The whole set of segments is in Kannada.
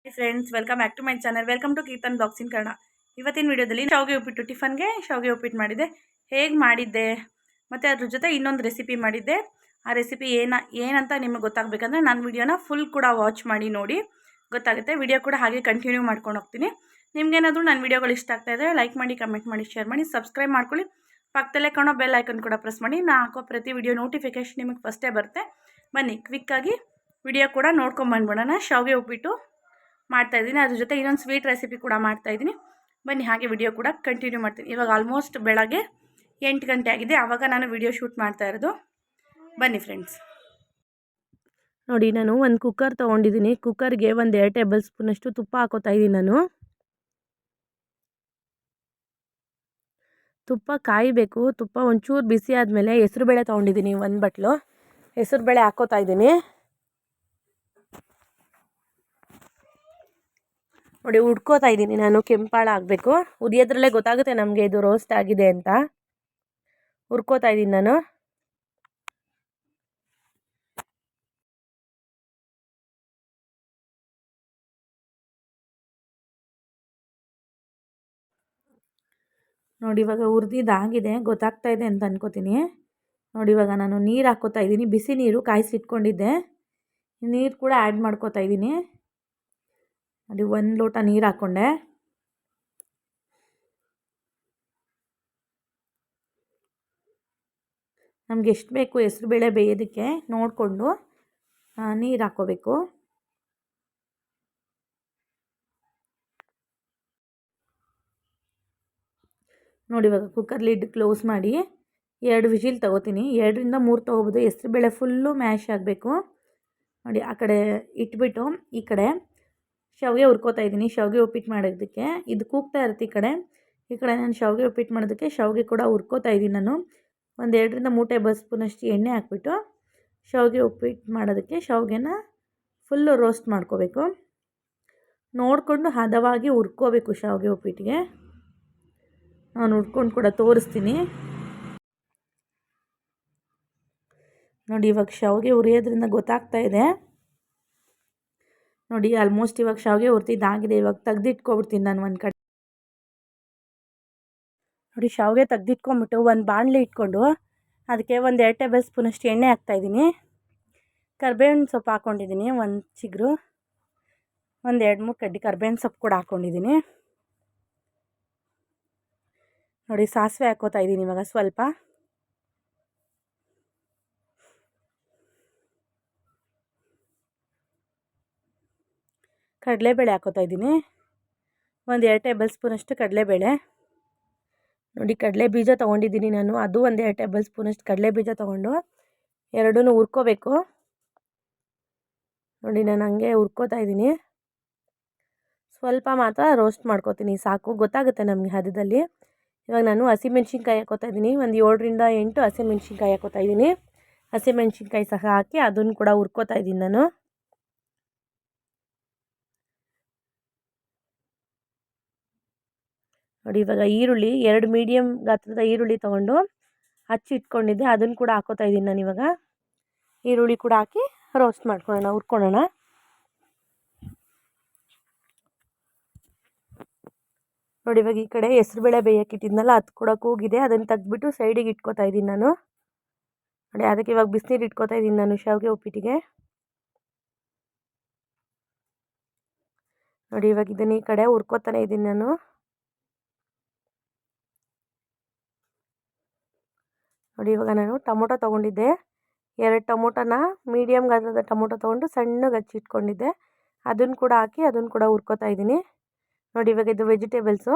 Friends, welcome back to my channel. Welcome to Keerthan blogs in Kannada. ಇವತ್ತಿನ ವಿಡಿಯೋದಲ್ಲಿ ಶಾವಿಗೆ ಉಪ್ಪಿಟ್ಟು ಟಿಫನ್ಗೆ ಶಾವಿಗೆ ಉಪ್ಪಿಟ್ಟು ಮಾಡಿದ್ದೆ. ಹೇಗೆ ಮಾಡಿದ್ದೆ ಮತ್ತು ಅದ್ರ ಜೊತೆ ಇನ್ನೊಂದು ರೆಸಿಪಿ ಮಾಡಿದ್ದೆ. ಆ ರೆಸಿಪಿ ಏನಂತ ನಿಮಗೆ ಗೊತ್ತಾಗಬೇಕಂದ್ರೆ ನಾನು ವಿಡಿಯೋನ ಫುಲ್ ಕೂಡ ವಾಚ್ ಮಾಡಿ ನೋಡಿ ಗೊತ್ತಾಗುತ್ತೆ. ವಿಡಿಯೋ ಕೂಡ ಹಾಗೆ ಕಂಟಿನ್ಯೂ ಮಾಡ್ಕೊಂಡು ಹೋಗ್ತೀನಿ. ನಿಮ್ಗೇನಾದರೂ ನನ್ನ ವಿಡಿಯೋಗಳು ಇಷ್ಟ ಆಗ್ತಾಯಿದ್ರೆ ಲೈಕ್ ಮಾಡಿ, ಕಮೆಂಟ್ ಮಾಡಿ, ಶೇರ್ ಮಾಡಿ, ಸಬ್ಸ್ಕ್ರೈಬ್ ಮಾಡ್ಕೊಳ್ಳಿ. ಪಕ್ಕದಲ್ಲೇ ಕಾಣೋ ಬೆಲ್ ಐಕನ್ ಕೂಡ ಪ್ರೆಸ್ ಮಾಡಿ. ನಾನು ಹಾಕೋ ಪ್ರತಿ ವಿಡಿಯೋ ನೋಟಿಫಿಕೇಶನ್ ನಿಮಗೆ ಫಸ್ಟೇ ಬರುತ್ತೆ. ಬನ್ನಿ ಕ್ವಿಕ್ಕಾಗಿ ವಿಡಿಯೋ ಕೂಡ ನೋಡ್ಕೊಂಬಂದ್ಬಿಡೋಣ. ಶಾವಿಗೆ ಉಪ್ಪಿಟ್ಟು ಮಾಡ್ತಾಯಿದ್ದೀನಿ, ಅದ್ರ ಜೊತೆ ಇನ್ನೊಂದು ಸ್ವೀಟ್ ರೆಸಿಪಿ ಕೂಡ ಮಾಡ್ತಾಯಿದ್ದೀನಿ. ಬನ್ನಿ ಹಾಗೆ ವಿಡಿಯೋ ಕೂಡ ಕಂಟಿನ್ಯೂ ಮಾಡ್ತೀನಿ. ಇವಾಗ ಆಲ್ಮೋಸ್ಟ್ ಬೆಳಗ್ಗೆ 8 ಗಂಟೆ ಆಗಿದೆ. ಆವಾಗ ನಾನು ವಿಡಿಯೋ ಶೂಟ್ ಮಾಡ್ತಾ ಇರೋದು. ಬನ್ನಿ ಫ್ರೆಂಡ್ಸ್. ನೋಡಿ, ನಾನು ಒಂದು ಕುಕ್ಕರ್ ತೊಗೊಂಡಿದ್ದೀನಿ. ಕುಕ್ಕರ್ಗೆ ಒಂದು 2 ಟೇಬಲ್ ಸ್ಪೂನಷ್ಟು ತುಪ್ಪ ಹಾಕೋತಾ ಇದ್ದೀನಿ. ನಾನು ತುಪ್ಪ ಕಾಯಬೇಕು. ತುಪ್ಪ ಒಂಚೂರು ಬಿಸಿ ಆದಮೇಲೆ ಹೆಸರುಬೇಳೆ ತೊಗೊಂಡಿದ್ದೀನಿ. ಒಂದು ಬಟ್ಲು ಹೆಸರುಬೇಳೆ ಹಾಕೋತಾ ಇದ್ದೀನಿ. ನೋಡಿ, ಹುಡ್ಕೋತಾ ಇದ್ದೀನಿ ನಾನು. ಕೆಂಪಾಳ ಆಗಬೇಕು. ಉರಿಯೋದ್ರಲ್ಲೇ ಗೊತ್ತಾಗುತ್ತೆ ನಮಗೆ ಇದು ರೋಸ್ಟ್ ಆಗಿದೆ ಅಂತ. ಹುರ್ಕೋತಾ ಇದ್ದೀನಿ ನಾನು. ನೋಡಿ, ಇವಾಗ ಹುರಿದಿದ್ದಾಗಿದೆ, ಗೊತ್ತಾಗ್ತಾ ಇದೆ ಅಂತ ಅನ್ಕೋತೀನಿ. ನೋಡಿ, ಇವಾಗ ನಾನು ನೀರು ಹಾಕ್ಕೋತಾ ಇದ್ದೀನಿ. ಬಿಸಿ ನೀರು ಕಾಯಿಸಿಟ್ಕೊಂಡಿದ್ದೆ. ನೀರು ಕೂಡ ಆ್ಯಡ್ ಮಾಡ್ಕೋತಾ ಇದ್ದೀನಿ. ನೋಡಿ, 1 ಲೋಟ ನೀರು ಹಾಕ್ಕೊಂಡೆ. ನಮ್ಗೆ ಎಷ್ಟು ಬೇಕು ಹೆಸರುಬೇಳೆ ಬೇಯೋದಕ್ಕೆ ನೋಡಿಕೊಂಡು ನೀರು ಹಾಕ್ಕೋಬೇಕು. ನೋಡಿ, ಇವಾಗ ಕುಕ್ಕರ್ ಲಿಡ್ ಕ್ಲೋಸ್ ಮಾಡಿ 2 ವಿಜಿಲ್ ತೊಗೋತೀನಿ. 2ರಿಂದ 3 ತೊಗೋಬೋದು. ಹೆಸರುಬೇಳೆ ಫುಲ್ಲು ಮ್ಯಾಶ್ ಆಗಬೇಕು. ನೋಡಿ, ಆ ಕಡೆ ಇಟ್ಬಿಟ್ಟು ಈ ಕಡೆ ಶಾವಿಗೆ ಹುರ್ಕೋತಾ ಇದ್ದೀನಿ. ಶಾವಿಗೆ ಉಪ್ಪಿಟ್ಟು ಮಾಡೋದಕ್ಕೆ ಇದು ಕೂಗ್ತಾ ಇರುತ್ತೆ. ಈ ಕಡೆ ನಾನು ಶಾವಿಗೆ ಉಪ್ಪಿಟ್ಟು ಮಾಡೋದಕ್ಕೆ ಶಾವಿಗೆ ಕೂಡ ಹುರ್ಕೋತಾ ಇದ್ದೀನಿ. ನಾನು ಒಂದು 2ರಿಂದ 3 ಟೇಬಲ್ ಸ್ಪೂನಷ್ಟು ಎಣ್ಣೆ ಹಾಕ್ಬಿಟ್ಟು ಶಾವಿಗೆ ಉಪ್ಪಿಟ್ಟು ಮಾಡೋದಕ್ಕೆ ಶಾವಿಗೆನ ಫುಲ್ಲು ರೋಸ್ಟ್ ಮಾಡ್ಕೋಬೇಕು. ನೋಡಿಕೊಂಡು ಹದವಾಗಿ ಹುರ್ಕೋಬೇಕು ಶಾವಿಗೆ ಉಪ್ಪಿಟ್ಟಿಗೆ. ನಾನು ಹುರ್ಕೊಂಡು ಕೂಡ ತೋರಿಸ್ತೀನಿ. ನೋಡಿ, ಇವಾಗ ಶಾವಿಗೆ ಹುರಿಯೋದ್ರಿಂದ ಗೊತ್ತಾಗ್ತಾ ಇದೆ. ನೋಡಿ, ಆಲ್ಮೋಸ್ಟ್ ಇವಾಗ ಶಾವಿಗೆ ಹುರಿದಿದ್ದಾಗಿದೆ. ಇವಾಗ ತೆಗ್ದಿಟ್ಕೊಬಿಡ್ತೀನಿ ನಾನು ಒಂದು ಕಡೆ. ನೋಡಿ, ಶಾವಿಗೆ ತೆಗ್ದಿಟ್ಕೊಂಬಿಟ್ಟು ಒಂದು ಬಾಣಲೆ ಇಟ್ಕೊಂಡು ಅದಕ್ಕೆ ಒಂದು 2 ಟೇಬಲ್ ಸ್ಪೂನಷ್ಟು ಎಣ್ಣೆ ಹಾಕ್ತಾಯಿದ್ದೀನಿ. ಕರ್ಬೇವಿನ ಸೊಪ್ಪು ಹಾಕ್ಕೊಂಡಿದ್ದೀನಿ. ಒಂದು ಚಿಗುರು, ಒಂದು 2-3 ಕಡ್ಡಿ ಕರ್ಬೇವಿನ ಸೊಪ್ಪು ಕೂಡ ಹಾಕ್ಕೊಂಡಿದ್ದೀನಿ. ನೋಡಿ, ಸಾಸಿವೆ ಹಾಕ್ಕೋತಾ ಇದ್ದೀನಿ ಇವಾಗ ಸ್ವಲ್ಪ. ಕಡಲೆಬೇಳೆ ಹಾಕ್ಕೋತಾ ಇದ್ದೀನಿ. ಒಂದು 2 ಟೇಬಲ್ ಸ್ಪೂನಷ್ಟು ಕಡಲೆಬೇಳೆ. ನೋಡಿ, ಕಡಲೆ ಬೀಜ ತೊಗೊಂಡಿದ್ದೀನಿ ನಾನು. ಅದು ಒಂದು 2 ಟೇಬಲ್ ಸ್ಪೂನಷ್ಟು ಕಡಲೆ ಬೀಜ ತೊಗೊಂಡು ಎರಡೂ ಹುರ್ಕೋಬೇಕು. ನೋಡಿ, ನಾನು ಹಂಗೆ ಹುರ್ಕೋತಾ ಇದ್ದೀನಿ. ಸ್ವಲ್ಪ ಮಾತ್ರ ರೋಸ್ಟ್ ಮಾಡ್ಕೋತೀನಿ, ಸಾಕು. ಗೊತ್ತಾಗುತ್ತೆ ನಮಗೆ ಹದದಲ್ಲಿ. ಇವಾಗ ನಾನು ಹಸಿಮೆಣ್ಸಿನ್ಕಾಯಿ ಹಾಕ್ಕೋತಾ ಇದ್ದೀನಿ. ಒಂದು 7ರಿಂದ 8 ಹಸಿಮೆಣ್ಸಿನ್ಕಾಯಿ ಹಾಕ್ಕೋತಾ ಇದ್ದೀನಿ. ಹಸಿಮೆಣ್ಸಿನ್ಕಾಯಿ ಸಹ ಹಾಕಿ ಅದನ್ನು ಕೂಡ ಹುರ್ಕೋತಾ ಇದ್ದೀನಿ ನಾನು. ನೋಡಿ, ಇವಾಗ ಈರುಳ್ಳಿ 2 ಮೀಡಿಯಮ್ ಗಾತ್ರದ ಈರುಳ್ಳಿ ತೊಗೊಂಡು ಹಚ್ಚಿಟ್ಕೊಂಡಿದ್ದೆ, ಅದನ್ನು ಕೂಡ ಹಾಕ್ಕೋತಾ ಇದ್ದೀನಿ ನಾನು. ಇವಾಗ ಈರುಳ್ಳಿ ಕೂಡ ಹಾಕಿ ರೋಸ್ಟ್ ಮಾಡ್ಕೊಳ್ಳೋಣ, ಹುರ್ಕೊಳ್ಳೋಣ. ನೋಡಿ, ಇವಾಗ ಈ ಕಡೆ ಹೆಸರುಬೇಳೆ ಬೇಯೋಕ್ಕಿಟ್ಟಿದ್ನಲ್ಲ, ಅದು ಕೂಡ ಕೂಗಿದೆ. ಅದನ್ನು ತೆಗ್ದುಬಿಟ್ಟು ಸೈಡಿಗೆ ಇಟ್ಕೋತಾ ಇದ್ದೀನಿ ನಾನು. ನೋಡಿ, ಅದಕ್ಕೆ ಇವಾಗ ಬಿಸಿನೀರು ಇಟ್ಕೋತಾ ಇದ್ದೀನಿ ನಾನು ಶಾವಿಗೆ ಉಪ್ಪಿಟ್ಟಿಗೆ. ನೋಡಿ, ಇವಾಗ ಇದನ್ನು ಈ ಕಡೆ ಹುರ್ಕೋತಾನೆ ಇದ್ದೀನಿ ನಾನು. ನೋಡಿ, ಇವಾಗ ನಾನು ಟೊಮೊಟೊ ತೊಗೊಂಡಿದ್ದೆ. 2 ಟೊಮೊಟೊನ ಮೀಡಿಯಮ್ ಗಾತ್ರದ ಟೊಮೊಟೊ ತೊಗೊಂಡು ಸಣ್ಣಗೆ ಹಚ್ಚಿಟ್ಕೊಂಡಿದ್ದೆ. ಅದನ್ನು ಕೂಡ ಹಾಕಿ ಅದನ್ನು ಕೂಡ ಹುರ್ಕೋತಾ ಇದ್ದೀನಿ. ನೋಡಿ, ಇವಾಗ ಇದು ವೆಜಿಟೇಬಲ್ಸು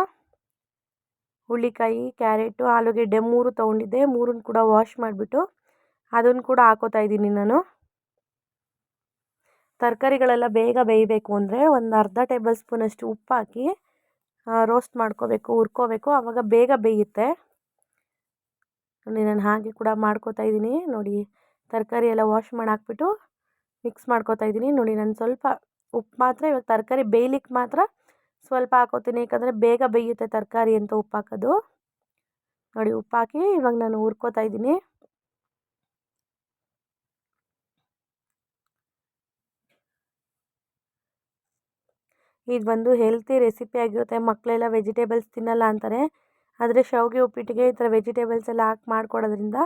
ಹುಳ್ಳಿಕಾಯಿ, ಕ್ಯಾರೆಟು, ಆಲೂಗೆಡ್ಡೆ 3 ತೊಗೊಂಡಿದ್ದೆ. 3 ಕೂಡ ವಾಶ್ ಮಾಡಿಬಿಟ್ಟು ಅದನ್ನು ಕೂಡ ಹಾಕೋತಾ ಇದ್ದೀನಿ ನಾನು. ತರಕಾರಿಗಳೆಲ್ಲ ಬೇಗ ಬೇಯಬೇಕು ಅಂದರೆ ಒಂದು ಅರ್ಧ ಟೇಬಲ್ ಸ್ಪೂನಷ್ಟು ಉಪ್ಪು ಹಾಕಿ ರೋಸ್ಟ್ ಮಾಡ್ಕೋಬೇಕು, ಹುರ್ಕೋಬೇಕು. ಆವಾಗ ಬೇಗ ಬೇಯುತ್ತೆ. ನೋಡಿ, ನಾನು ಹಾಗೆ ಕೂಡ ಮಾಡ್ಕೋತಾ ಇದ್ದೀನಿ. ನೋಡಿ, ತರಕಾರಿ ಎಲ್ಲ ವಾಶ್ ಮಾಡಿ ಹಾಕ್ಬಿಟ್ಟು ಮಿಕ್ಸ್ ಮಾಡ್ಕೋತಾ ಇದ್ದೀನಿ. ನೋಡಿ, ನಾನು ಸ್ವಲ್ಪ ಉಪ್ಪು ಮಾತ್ರ ಇವಾಗ ತರಕಾರಿ ಬೇಯಲಿಕ್ಕೆ ಮಾತ್ರ ಸ್ವಲ್ಪ ಹಾಕೋತೀನಿ, ಯಾಕಂದರೆ ಬೇಗ ಬೇಯುತ್ತೆ ತರಕಾರಿ ಅಂತ ಉಪ್ಪು ಹಾಕೋದು. ನೋಡಿ, ಉಪ್ಪು ಹಾಕಿ ಇವಾಗ ನಾನು ಹುರ್ಕೋತಾ ಇದ್ದೀನಿ. ಇದು ಬಂದು ಹೆಲ್ತಿ ರೆಸಿಪಿ ಆಗಿರುತ್ತೆ. ಮಕ್ಕಳೆಲ್ಲ ವೆಜಿಟೇಬಲ್ಸ್ ತಿನ್ನಲ್ಲ ಅಂತಾರೆ, ಆದರೆ ಶಾವಿಗೆ ಉಪ್ಪಿಟ್ಟಿಗೆ ಈ ಥರ ವೆಜಿಟೇಬಲ್ಸ್ ಎಲ್ಲ ಹಾಕಿ ಮಾಡ್ಕೊಡೋದ್ರಿಂದ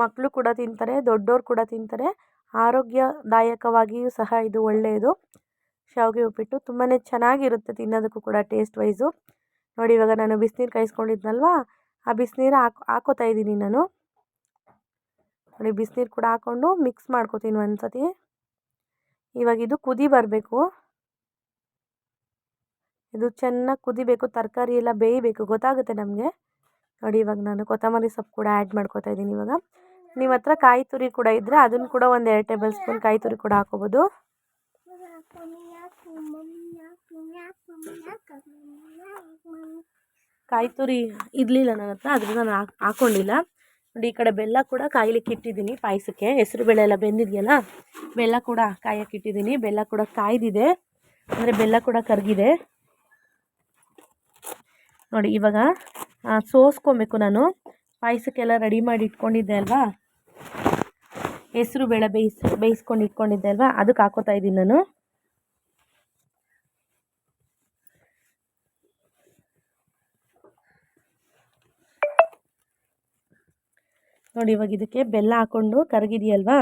ಮಕ್ಕಳು ಕೂಡ ತಿಂತಾರೆ, ದೊಡ್ಡೋರು ಕೂಡ ತಿಂತಾರೆ. ಆರೋಗ್ಯದಾಯಕವಾಗಿಯೂ ಸಹ ಇದು ಒಳ್ಳೆಯದು. ಶಾವಿಗೆ ಉಪ್ಪಿಟ್ಟು ತುಂಬಾ ಚೆನ್ನಾಗಿರುತ್ತೆ ತಿನ್ನೋದಕ್ಕೂ ಕೂಡ ಟೇಸ್ಟ್ ವೈಸು. ನೋಡಿ ಇವಾಗ ನಾನು ಬಿಸಿನೀರು ಕಾಯಿಸ್ಕೊಂಡಿದ್ನಲ್ವಾ, ಆ ಬಿಸಿನೀರು ಹಾಕೋತಾ ಇದ್ದೀನಿ ನಾನು. ನೋಡಿ ಬಿಸಿನೀರು ಕೂಡ ಹಾಕ್ಕೊಂಡು ಮಿಕ್ಸ್ ಮಾಡ್ಕೊತೀನಿ ಒಂದು ಸತಿ. ಇವಾಗ ಇದು ಕುದಿ ಬರಬೇಕು, ಇದು ಚೆನ್ನಾಗಿ ಕುದಿಬೇಕು, ತರಕಾರಿ ಎಲ್ಲ ಬೇಯಬೇಕು, ಗೊತ್ತಾಗುತ್ತೆ ನಮಗೆ. ನೋಡಿ ಇವಾಗ ನಾನು ಕೊತ್ತಂಬರಿ ಸೊಪ್ಪು ಕೂಡ ಆ್ಯಡ್ ಮಾಡ್ಕೊತಾ ಇದ್ದೀನಿ. ಇವಾಗ ನಿಮ್ಮ ಹತ್ರ ಕಾಯಿ ತುರಿ ಕೂಡ ಇದ್ದರೆ ಅದನ್ನು ಕೂಡ ಒಂದು 2 ಟೇಬಲ್ ಸ್ಪೂನ್ ಕಾಯಿ ತುರಿ ಕೂಡ ಹಾಕೋಬೋದು. ಕಾಯಿ ತುರಿ ಇರಲಿಲ್ಲ ನನ್ನ ಹತ್ರ, ಅದರಿಂದ ನಾನು ಹಾಕ್ಕೊಂಡಿಲ್ಲ. ನೋಡಿ ಈ ಕಡೆ ಬೆಲ್ಲ ಕೂಡ ಕಾಯ್ಲಿಕ್ಕೆ ಇಟ್ಟಿದ್ದೀನಿ ಪಾಯಸಕ್ಕೆ. ಹೆಸರು ಬೇಳೆ ಎಲ್ಲ ಬೆಂದಿದೆಯಲ್ಲ, ಬೆಲ್ಲ ಕೂಡ ಕಾಯಕ್ಕೆ ಇಟ್ಟಿದ್ದೀನಿ. ಬೆಲ್ಲ ಕೂಡ ಕಾಯ್ದಿದೆ, ಅಂದರೆ ಬೆಲ್ಲ ಕೂಡ ಕರಗಿದೆ. ನೋಡಿ ಇವಾಗ ಸೋಸ್ಕೊಬೇಕು. ನಾನು ಪಾಯಸಕ್ಕೆಲ್ಲ ರೆಡಿ ಮಾಡಿ ಇಟ್ಕೊಂಡಿದ್ದೆ ಅಲ್ವಾ, ಹೆಸರು ಬೇಳೆ ಬೇಯಿಸ್ಕೊಂಡು ಇಟ್ಕೊಂಡಿದ್ದೆ ಅಲ್ವಾ, ಅದಕ್ಕೆ ಹಾಕೋತಾ ಇದ್ದೀನಿ ನಾನು. ನೋಡಿ ಇವಾಗ ಇದಕ್ಕೆ ಬೆಲ್ಲ ಹಾಕ್ಕೊಂಡು ಕರಗಿದೆಯಲ್ವಾ,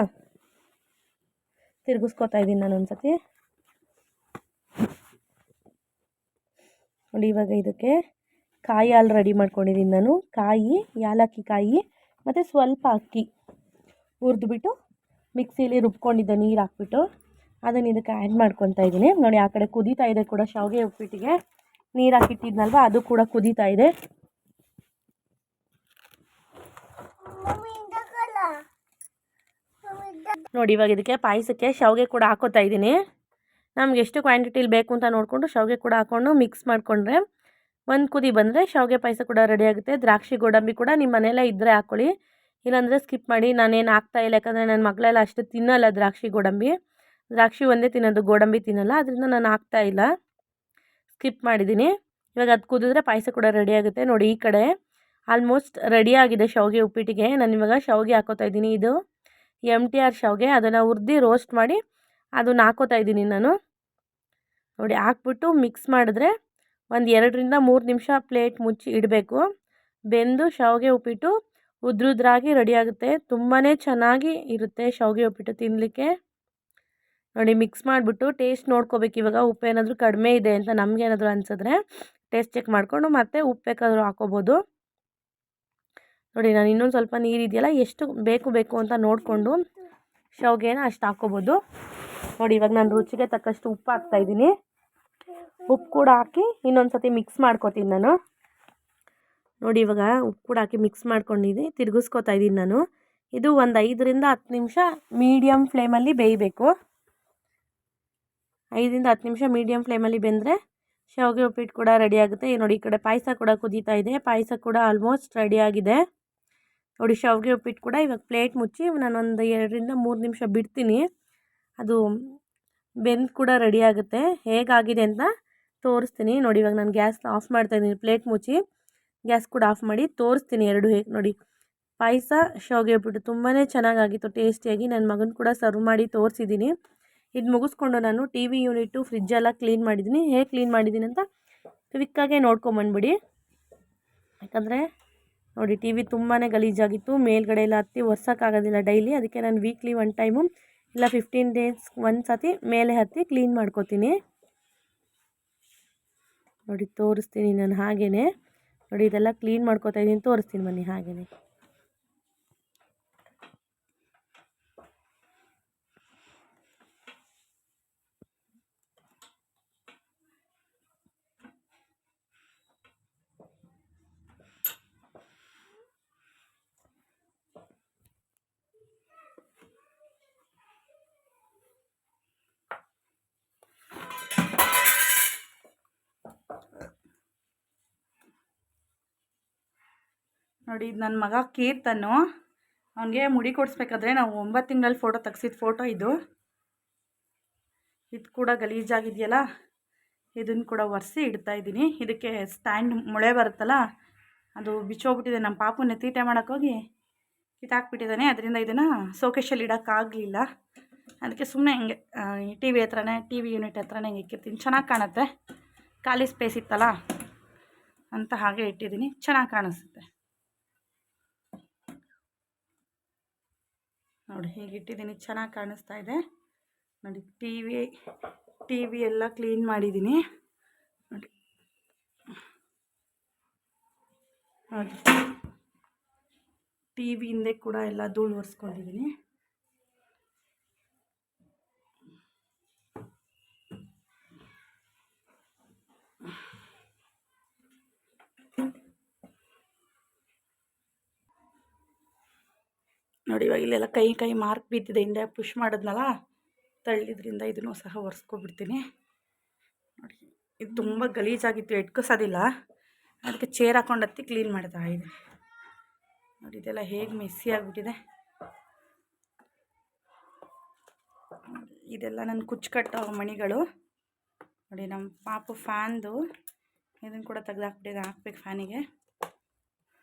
ತಿರುಗಿಸ್ಕೊತಾ ಇದ್ದೀನಿ ನಾನು ಒಂದ್ಸತಿ. ನೋಡಿ ಇವಾಗ ಇದಕ್ಕೆ ಕಾಯಿ ಹಾಲು ರೆಡಿ ಮಾಡ್ಕೊಂಡಿದ್ದೀನಿ ನಾನು. ಕಾಯಿ, ಯಾಲಕ್ಕಿ ಕಾಯಿ ಮತ್ತು ಸ್ವಲ್ಪ ಅಕ್ಕಿ ಹುರಿದ್ಬಿಟ್ಟು ಮಿಕ್ಸಿಲಿ ರುಬ್ಕೊಂಡಿದ್ದೆ ನೀರು ಹಾಕ್ಬಿಟ್ಟು, ಅದನ್ನು ಇದಕ್ಕೆ ಆ್ಯಡ್ ಮಾಡ್ಕೊತಾ ಇದ್ದೀನಿ. ನೋಡಿ ಆ ಕಡೆ ಕುದೀತಾ ಇದೆ ಕೂಡ ಶಾವಿಗೆ ಉಪ್ಪಿಟ್ಟಿಗೆ ನೀರು ಹಾಕಿಟ್ಟಿದ್ನಲ್ವ, ಅದು ಕೂಡ ಕುದೀತಾ ಇದೆ. ನೋಡಿ ಇವಾಗ ಇದಕ್ಕೆ ಪಾಯಸಕ್ಕೆ ಶಾವಿಗೆ ಕೂಡ ಹಾಕೋತಾ ಇದ್ದೀನಿ. ನಮ್ಗೆ ಎಷ್ಟು ಕ್ವಾಂಟಿಟಿಲಿ ಬೇಕು ಅಂತ ನೋಡಿಕೊಂಡು ಶಾವಿಗೆ ಕೂಡ ಹಾಕ್ಕೊಂಡು ಮಿಕ್ಸ್ ಮಾಡಿಕೊಂಡ್ರೆ ಒಂದು ಕುದಿ ಬಂದರೆ ಶಾವಿಗೆ ಪಾಯಸ ಕೂಡ ರೆಡಿ ಆಗುತ್ತೆ. ದ್ರಾಕ್ಷಿ ಗೋಡಂಬಿ ಕೂಡ ನಿಮ್ಮ ಮನೆಯಲ್ಲ ಇದ್ದರೆ ಹಾಕ್ಕೊಳ್ಳಿ, ಇಲ್ಲಾಂದರೆ ಸ್ಕಿಪ್ ಮಾಡಿ. ನಾನೇನು ಹಾಕ್ತಾಯಿಲ್ಲ, ಯಾಕಂದರೆ ನನ್ನ ಮಕ್ಕಳೆಲ್ಲ ಅಷ್ಟು ತಿನ್ನಲ್ಲ ದ್ರಾಕ್ಷಿ ಗೋಡಂಬಿ. ದ್ರಾಕ್ಷಿ ಒಂದೇ ತಿನ್ನೋದು, ಗೋಡಂಬಿ ತಿನ್ನಲ್ಲ, ಅದರಿಂದ ನಾನು ಹಾಕ್ತಾಯಿಲ್ಲ, ಸ್ಕಿಪ್ ಮಾಡಿದ್ದೀನಿ. ಇವಾಗ ಅದು ಕುದಿದ್ರೆ ಪಾಯಸ ಕೂಡ ರೆಡಿ ಆಗುತ್ತೆ. ನೋಡಿ ಈ ಕಡೆ ಆಲ್ಮೋಸ್ಟ್ ರೆಡಿ ಆಗಿದೆ ಶಾವಿಗೆ ಉಪ್ಪಿಟ್ಟಿಗೆ. ನಾನು ಇವಾಗ ಶಾವಿಗೆ ಹಾಕೋತಾ ಇದ್ದೀನಿ. ಇದು MTR ಶಾವಿಗೆ, ಅದನ್ನು ಹುರಿದು ರೋಸ್ಟ್ ಮಾಡಿ ಅದನ್ನು ಹಾಕೋತಾ ಇದ್ದೀನಿ ನಾನು. ನೋಡಿ ಹಾಕ್ಬಿಟ್ಟು ಮಿಕ್ಸ್ ಮಾಡಿದ್ರೆ ಒಂದು 2ರಿಂದ 3 ನಿಮಿಷ ಪ್ಲೇಟ್ ಮುಚ್ಚಿ ಇಡಬೇಕು. ಬೆಂದು ಶಾವಿಗೆ ಉಪ್ಪಿಟ್ಟು ಉದ್ರುದ್ರಾಗಿ ರೆಡಿ ಆಗುತ್ತೆ. ತುಂಬಾ ಚೆನ್ನಾಗಿ ಇರುತ್ತೆ ಶಾವಿಗೆ ಉಪ್ಪಿಟ್ಟು ತಿನ್ನಲಿಕ್ಕೆ. ನೋಡಿ ಮಿಕ್ಸ್ ಮಾಡಿಬಿಟ್ಟು ಟೇಸ್ಟ್ ನೋಡ್ಕೋಬೇಕು. ಇವಾಗ ಉಪ್ಪು ಏನಾದರೂ ಕಡಿಮೆ ಇದೆ ಅಂತ ನಮಗೇನಾದರೂ ಅನಿಸಿದ್ರೆ ಟೇಸ್ಟ್ ಚೆಕ್ ಮಾಡಿಕೊಂಡು ಮತ್ತೆ ಉಪ್ಪು ಬೇಕಾದರೂ ಹಾಕೋಬೋದು. ನೋಡಿ ನಾನು ಇನ್ನೊಂದು ಸ್ವಲ್ಪ ನೀರಿದೆಯಲ್ಲ, ಎಷ್ಟು ಬೇಕು ಅಂತ ನೋಡಿಕೊಂಡು ಶಾವಿಗೆನ ಅಷ್ಟು ಹಾಕ್ಕೋಬೋದು. ನೋಡಿ ಇವಾಗ ನಾನು ರುಚಿಗೆ ತಕ್ಕಷ್ಟು ಉಪ್ಪು ಹಾಕ್ತಾಯಿದ್ದೀನಿ. ಉಪ್ಪು ಕೂಡ ಹಾಕಿ ಇನ್ನೊಂದು ಸತಿ ಮಿಕ್ಸ್ ಮಾಡ್ಕೊತೀನಿ ನಾನು. ನೋಡಿ ಇವಾಗ ಉಪ್ಪು ಕೂಡ ಹಾಕಿ ಮಿಕ್ಸ್ ಮಾಡ್ಕೊಂಡಿದ್ದೀನಿ, ತಿರುಗಿಸ್ಕೊತಾ ಇದ್ದೀನಿ ನಾನು. ಇದು ಒಂದು 5ರಿಂದ 10 ನಿಮಿಷ ಮೀಡಿಯಮ್ ಫ್ಲೇಮಲ್ಲಿ ಬೇಯಬೇಕು. 5ರಿಂದ 10 ನಿಮಿಷ ಮೀಡಿಯಮ್ ಫ್ಲೇಮಲ್ಲಿ ಬೆಂದರೆ ಶಾವಿಗೆ ಉಪ್ಪಿಟ್ಟು ಕೂಡ ರೆಡಿ ಆಗುತ್ತೆ. ನೋಡಿ ಈ ಕಡೆ ಪಾಯಸ ಕೂಡ ಕುದೀತಾ ಇದೆ, ಪಾಯಸ ಕೂಡ ಆಲ್ಮೋಸ್ಟ್ ರೆಡಿ ಆಗಿದೆ. ನೋಡಿ ಶಾವಿಗೆ ಉಪ್ಪಿಟ್ಟು ಕೂಡ ಇವಾಗ ಪ್ಲೇಟ್ ಮುಚ್ಚಿ ನಾನೊಂದು 2ರಿಂದ 3 ನಿಮಿಷ ಬಿಡ್ತೀನಿ, ಅದು ಬೆಂದು ಕೂಡ ರೆಡಿ ಆಗುತ್ತೆ. ಹೇಗಾಗಿದೆ ಅಂತ ತೋರಿಸ್ತೀನಿ. ನೋಡಿ ಇವಾಗ ನಾನು ಗ್ಯಾಸ್ ಆಫ್ ಮಾಡ್ತಾಯಿದ್ದೀನಿ, ಪ್ಲೇಟ್ ಮುಚ್ಚಿ ಗ್ಯಾಸ್ ಕೂಡ ಆಫ್ ಮಾಡಿ ತೋರಿಸ್ತೀನಿ ಎರಡು ಹೇಗೆ. ನೋಡಿ ಪಾಯಸ ಶಾವಿಗೆ ಉಪ್ಪಿಟ್ಟು ತುಂಬಾ ಚೆನ್ನಾಗಾಗಿತ್ತು, ಟೇಸ್ಟಿಯಾಗಿ. ನನ್ನ ಮಗನ ಕೂಡ ಸರ್ವ್ ಮಾಡಿ ತೋರಿಸಿದ್ದೀನಿ. ಇದು ಮುಗಿಸ್ಕೊಂಡು ನಾನು TV ಯೂನಿಟು ಫ್ರಿಜ್ಜೆಲ್ಲ ಕ್ಲೀನ್ ಮಾಡಿದ್ದೀನಿ. ಹೇಗೆ ಕ್ಲೀನ್ ಮಾಡಿದ್ದೀನಿ ಅಂತ ಕ್ವಿಕ್ಕಾಗೆ ನೋಡ್ಕೊಂಬಂದ್ಬಿಡಿ. ಯಾಕಂದರೆ ನೋಡಿ TV ತುಂಬಾ ಗಲೀಜಾಗಿತ್ತು, ಮೇಲ್ಗಡೆ ಎಲ್ಲ ಹತ್ತಿ ಒರ್ಸೋಕ್ಕಾಗೋದಿಲ್ಲ ಡೈಲಿ. ಅದಕ್ಕೆ ನಾನು ವೀಕ್ಲಿ 1 ಟೈಮು ಇಲ್ಲ 15 ಡೇಸ್ ಒಂದು ಸತಿ ಮೇಲೆ ಹತ್ತಿ ಕ್ಲೀನ್ ಮಾಡ್ಕೋತೀನಿ. ನೋಡಿ ತೋರಿಸ್ತೀನಿ ನಾನು ಹಾಗೇ. ನೋಡಿ ಇದೆಲ್ಲ ಕ್ಲೀನ್ ಮಾಡ್ಕೋತಾ ಇದ್ದೀನಿ, ತೋರಿಸ್ತೀನಿ ಬನ್ನಿ ಹಾಗೇ. ನೋಡಿ ಇದು ನನ್ನ ಮಗ ಕೀರ್ತನು, ಅವನಿಗೆ ಮುಡಿ ಕೊಡಿಸ್ಬೇಕಾದ್ರೆ ನಾವು 9 ತಿಂಗಳಲ್ಲಿ ಫೋಟೋ ತೆಗ್ಸಿದ ಫೋಟೋ ಇದು. ಇದು ಕೂಡ ಗಲೀಜಾಗಿದೆಯಲ್ಲ, ಇದನ್ನು ಕೂಡ ಒರೆಸಿ ಇಡ್ತಾಯಿದ್ದೀನಿ. ಇದಕ್ಕೆ ಸ್ಟ್ಯಾಂಡ್ ಮೊಳೆ ಬರುತ್ತಲ್ಲ, ಅದು ಬಿಚ್ಚೋಗ್ಬಿಟ್ಟಿದೆ. ನಮ್ಮ ಪಾಪುನ ತೀಟೆ ಮಾಡೋಕ್ಕೋಗಿ ಕಿತ್ತಾಕ್ಬಿಟ್ಟಿದ್ದಾನೆ, ಅದರಿಂದ ಇದನ್ನು ಸೋಕೇಶಲ್ಲಿ ಇಡೋಕ್ಕಾಗಲಿಲ್ಲ. ಅದಕ್ಕೆ ಸುಮ್ಮನೆ ಹಿಂಗೆ TV ಯೂನಿಟ್ ಹತ್ರನೇ ಹಿಂಗೆ ಇಕ್ಕಿರ್ತೀನಿ, ಚೆನ್ನಾಗಿ ಕಾಣುತ್ತೆ. ಖಾಲಿ ಸ್ಪೇಸ್ ಇತ್ತಲ್ಲ ಅಂತ ಹಾಗೆ ಇಟ್ಟಿದ್ದೀನಿ, ಚೆನ್ನಾಗಿ ಕಾಣಿಸುತ್ತೆ ನೋಡಿ. ಹೀಗೆ ಇಟ್ಟಿದ್ದೀನಿ, ಚೆನ್ನಾಗಿ ಕಾಣಿಸ್ತಾ ಇದೆ ನೋಡಿ. ಟಿ ವಿ ಎಲ್ಲ ಕ್ಲೀನ್ ಮಾಡಿದ್ದೀನಿ ನೋಡಿ. ನೋಡಿ ಟಿ ವಿ ಹಿಂದೆ ಕೂಡ ಎಲ್ಲ ಧೂಳು ಒರೆಸ್ಕೊಂಡಿದ್ದೀನಿ. ನೋಡಿ ಇವಾಗ ಇಲ್ಲೆಲ್ಲ ಕೈ ಮಾರ್ಕ್ ಬಿದ್ದಿದೆ, ಹಿಂದೆ ಪುಷ್ ಮಾಡಿದ್ನಲ್ಲ ತಳ್ಳಿದ್ರಿಂದ ಇದನ್ನು ಸಹ ಒರೆಸ್ಕೊಬಿಡ್ತೀನಿ ನೋಡಿ. ಇದು ತುಂಬ ಗಲೀಜಾಗಿತ್ತು, ಎಟ್ಕಿಸೋದಿಲ್ಲ, ಅದಕ್ಕೆ ಚೇರ್ ಹಾಕೊಂಡು ಹತ್ತಿ ಕ್ಲೀನ್ ಮಾಡ್ತಾ ಇದೆ ನೋಡಿ. ಇದೆಲ್ಲ ಹೇಗೆ ಮೆಸ್ಸಿ ಆಗಿಬಿಟ್ಟಿದೆ. ಇದೆಲ್ಲ ನನ್ನ ಕುಚ್ಚುಕಟ್ಟೋ ಮಣಿಗಳು ನೋಡಿ. ನಮ್ಮ ಪಾಪು ಫ್ಯಾನ್ದು ಇದನ್ನು ಕೂಡ ತೆಗೆದಾಕ್ಬಿಟ್ಟಿದೆ, ಹಾಕ್ಬೇಕು ಫ್ಯಾನಿಗೆ